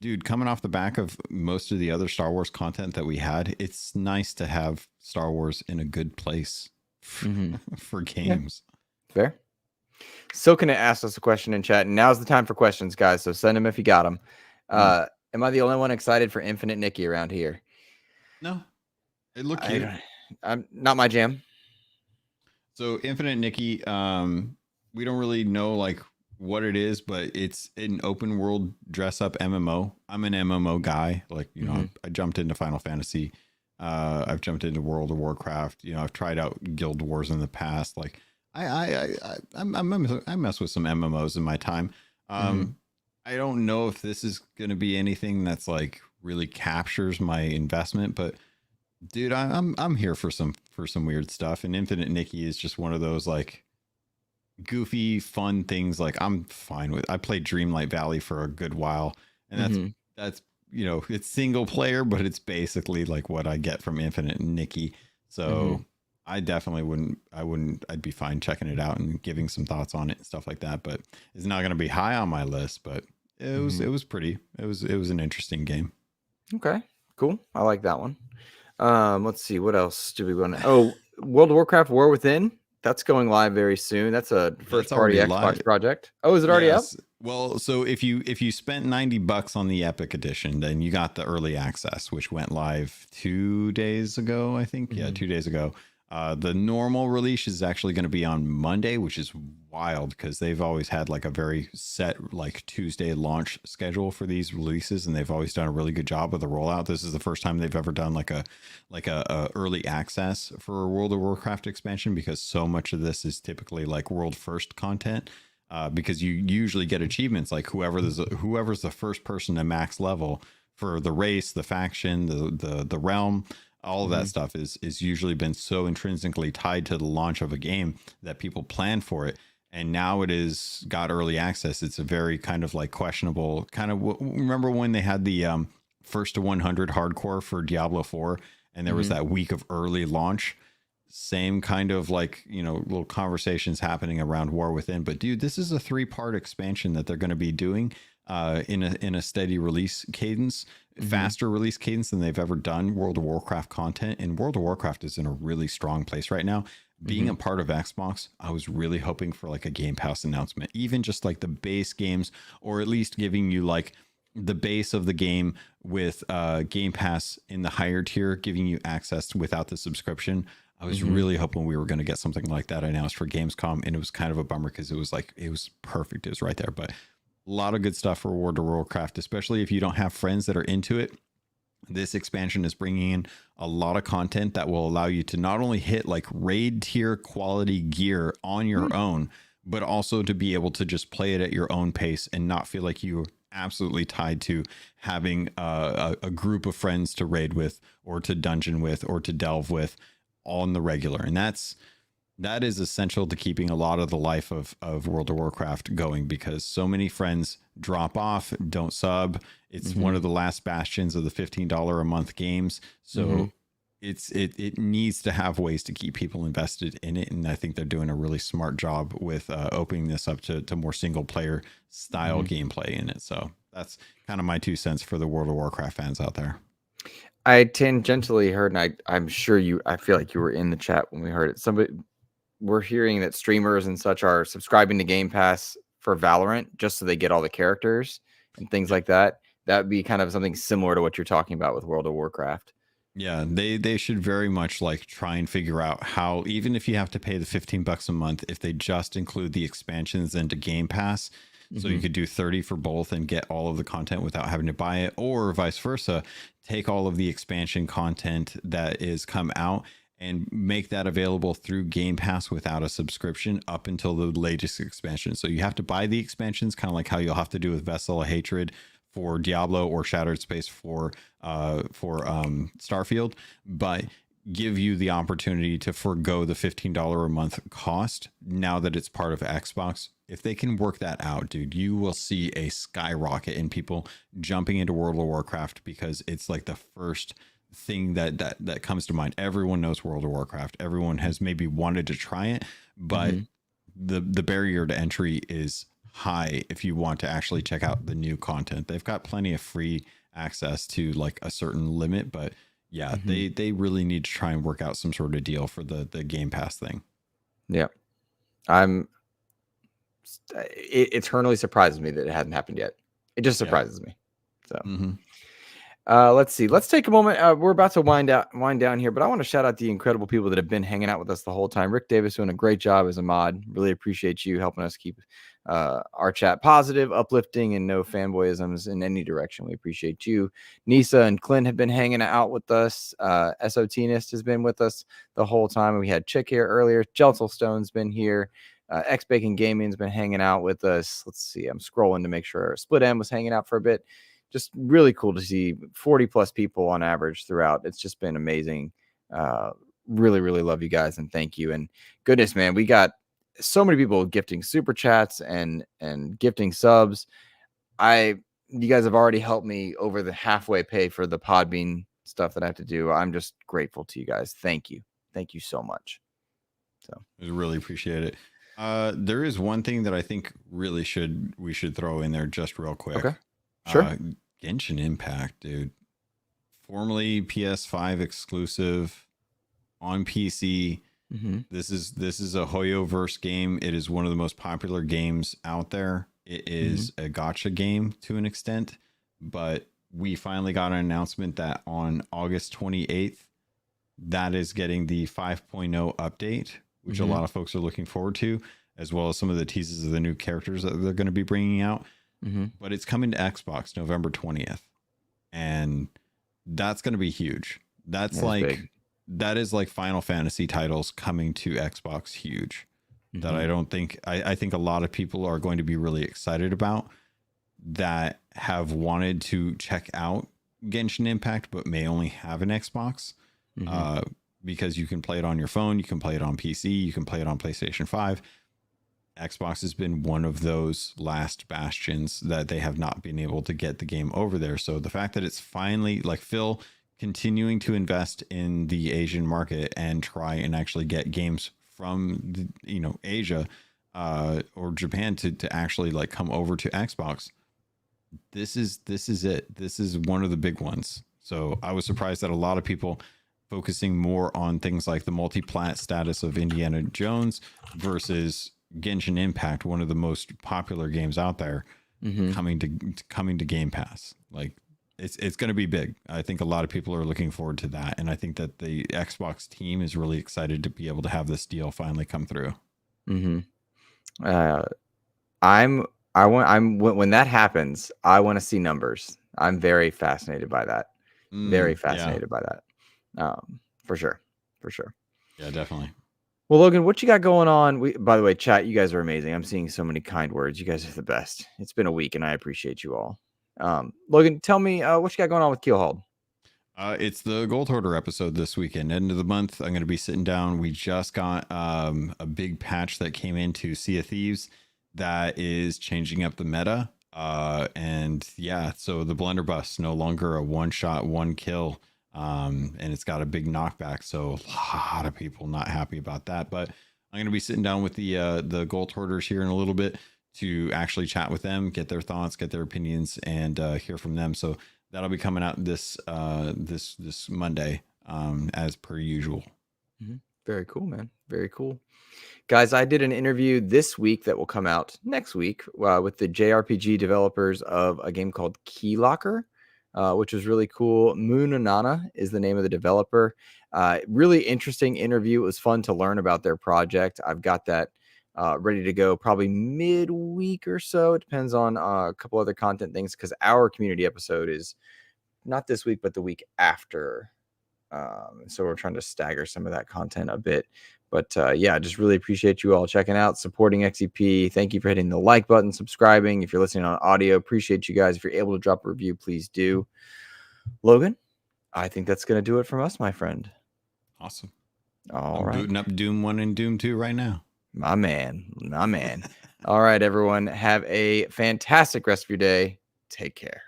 dude, coming off the back of most of the other Star Wars content that we had, it's nice to have Star Wars in a good place for games. Yeah. Fair. Silken asked us a question in chat, and now's the time for questions, guys. So send them if you got them. Am I the only one excited for Infinite Nikki around here? No, it looked cute. I'm not my jam. So Infinite Nikki, we don't really know like what it is, but it's an open world dress up MMO. I'm an MMO guy. Like, you know, I jumped into Final Fantasy. I've jumped into World of Warcraft. You know, I've tried out Guild Wars in the past. Like, I mess with some MMOs in my time. I don't know if this is going to be anything that's like really captures my investment, but dude, I'm here for some weird stuff. And Infinite Nikki is just one of those like goofy, fun things. Like I'm fine with. I played Dreamlight Valley for a good while, and that's you know, it's single player, but it's basically like what I get from Infinite Nikki. So I definitely I'd be fine checking it out and giving some thoughts on it and stuff like that. But it's not going to be high on my list, but it was it was an interesting game. Okay, cool. I like that one. Let's see, what else do we want to? Oh, World of Warcraft War Within. That's going live very soon. That's a first party Xbox project. Oh, is it already up? Well, so if you spent $90 on the Epic Edition, then you got the early access, which went live 2 days ago, I think. Yeah, 2 days ago. The normal release is actually going to be on Monday, which is wild because they've always had like a very set like Tuesday launch schedule for these releases, and they've always done a really good job with the rollout. This is the first time they've ever done like a early access for a World of Warcraft expansion, because so much of this is typically like world first content. Because you usually get achievements like whoever's the first person to max level for the race, the faction, the realm. All of that stuff is usually been so intrinsically tied to the launch of a game that people plan for it. And now it is got early access. It's a very kind of like questionable kind of, remember when they had the first to 100 hardcore for Diablo 4 and there was that week of early launch? Same kind of like, you know, little conversations happening around War Within. But dude, this is a 3-part expansion that they're going to be doing in a steady release cadence, faster release cadence than they've ever done World of Warcraft content. And World of Warcraft is in a really strong place right now. Being a part of Xbox, I was really hoping for like a Game Pass announcement, even just like the base games, or at least giving you like the base of the game with Game Pass in the higher tier, giving you access without the subscription. I was really hoping we were going to get something like that announced for Gamescom, and it was kind of a bummer because it was perfect. It was right there, but a lot of good stuff for World of Warcraft, especially if you don't have friends that are into it. This expansion is bringing in a lot of content that will allow you to not only hit like raid tier quality gear on your own, but also to be able to just play it at your own pace and not feel like you're absolutely tied to having a group of friends to raid with, or to dungeon with, or to delve with on the regular. And that is essential to keeping a lot of the life of World of Warcraft going, because so many friends drop off, don't sub. It's one of the last bastions of the $15 a month games. So it needs to have ways to keep people invested in it. And I think they're doing a really smart job with opening this up to more single player style gameplay in it. So that's kind of my 2 cents for the World of Warcraft fans out there. I tangentially heard, and I'm sure I feel like you were in the chat when we heard it. We're hearing that streamers and such are subscribing to Game Pass for Valorant just so they get all the characters and things like that. That would be kind of something similar to what you're talking about with World of Warcraft. Yeah, they should very much like try and figure out how, even if you have to pay the $15 a month, if they just include the expansions into Game Pass, so you could do 30 for both and get all of the content without having to buy it, or vice versa, take all of the expansion content that is come out and make that available through Game Pass without a subscription up until the latest expansion. So you have to buy the expansions, kind of like how you'll have to do with Vessel of Hatred for Diablo or Shattered Space for Starfield, but give you the opportunity to forego the $15 a month cost now that it's part of Xbox. If they can work that out, dude, you will see a skyrocket in people jumping into World of Warcraft, because it's like the first thing that comes to mind. Everyone knows World of Warcraft. Everyone has maybe wanted to try it, but the barrier to entry is high if you want to actually check out the new content. They've got plenty of free access to like a certain limit, but yeah, they really need to try and work out some sort of deal for the Game Pass thing. Yeah. It eternally surprises me that it hadn't happened yet. It just surprises me. So let's see. Let's take a moment. We're about to wind down here, but I want to shout out the incredible people that have been hanging out with us the whole time. Rick Davis doing a great job as a mod. Really appreciate you helping us keep our chat positive, uplifting, and no fanboyisms in any direction. We appreciate you. Nisa and Clint have been hanging out with us. SOTnist has been with us the whole time. We had Chick here earlier. Gelselstone's been here. X Bacon Gaming's been hanging out with us. Let's see. I'm scrolling to make sure Split M was hanging out for a bit. Just really cool to see 40 plus people on average throughout. It's just been amazing. Really, really love you guys and thank you. And goodness, man, we got so many people gifting super chats and gifting subs. You guys have already helped me over the halfway pay for the Podbean stuff that I have to do. I'm just grateful to you guys. Thank you so much. So I really appreciate it. There is one thing that I think really we should throw in there just real quick. Okay, sure. Genshin Impact, dude. Formerly PS5 exclusive on PC. Mm-hmm. This is a Hoyoverse game. It is one of the most popular games out there. It is a gacha game to an extent, but we finally got an announcement that on August 28th, that is getting the 5.0 update, which a lot of folks are looking forward to, as well as some of the teases of the new characters that they're going to be bringing out. But it's coming to Xbox November 20th, and that's going to be huge. That's like big. That is like Final Fantasy titles coming to Xbox huge. That I think a lot of people are going to be really excited about, that have wanted to check out Genshin Impact but may only have an Xbox, because you can play it on your phone, you can play it on PC, you can play it on PlayStation 5. Xbox has been one of those last bastions that they have not been able to get the game over there. So the fact that it's finally, like, Phil continuing to invest in the Asian market and try and actually get games from Asia or Japan to actually like come over to Xbox. This is it. This is one of the big ones. So I was surprised that a lot of people focusing more on things like the multi-plat status of Indiana Jones versus Genshin Impact, one of the most popular games out there, coming to Game Pass. Like, it's going to be big. I think a lot of people are looking forward to that, and I think that the Xbox team is really excited to be able to have this deal finally come through. When that happens, I want to see numbers. I'm very fascinated by that. Very fascinated by that. For sure. Yeah, definitely. Well, Logan, what you got going on? By the way, chat, you guys are amazing. I'm seeing so many kind words. You guys are the best. It's been a week, and I appreciate you all. Logan, tell me what you got going on with Keelhauled. It's the Gold Hoarder episode this weekend. End of the month, I'm going to be sitting down. We just got a big patch that came into Sea of Thieves that is changing up the meta. And yeah, so the blunderbuss no longer a one shot, one kill. And it's got a big knockback. So a lot of people not happy about that. But I'm going to be sitting down with the Gold Hoarders here in a little bit to actually chat with them, get their thoughts, get their opinions, and hear from them. So that'll be coming out this Monday, as per usual. Very cool, man. Very cool. Guys, I did an interview this week that will come out next week with the JRPG developers of a game called Keelhauled, which was really cool. Moonanana is the name of the developer. Really interesting interview. It was fun to learn about their project. I've got that ready to go probably midweek or so. It depends on a couple other content things, because our community episode is not this week, but the week after. So we're trying to stagger some of that content a bit. But yeah, just really appreciate you all checking out, supporting XEP. Thank you for hitting the like button, subscribing. If you're listening on audio, appreciate you guys. If you're able to drop a review, please do. Logan, I think that's going to do it from us, my friend. Awesome. All I'm right. booting up Doom 1 and Doom 2 right now. My man. All right, everyone. Have a fantastic rest of your day. Take care.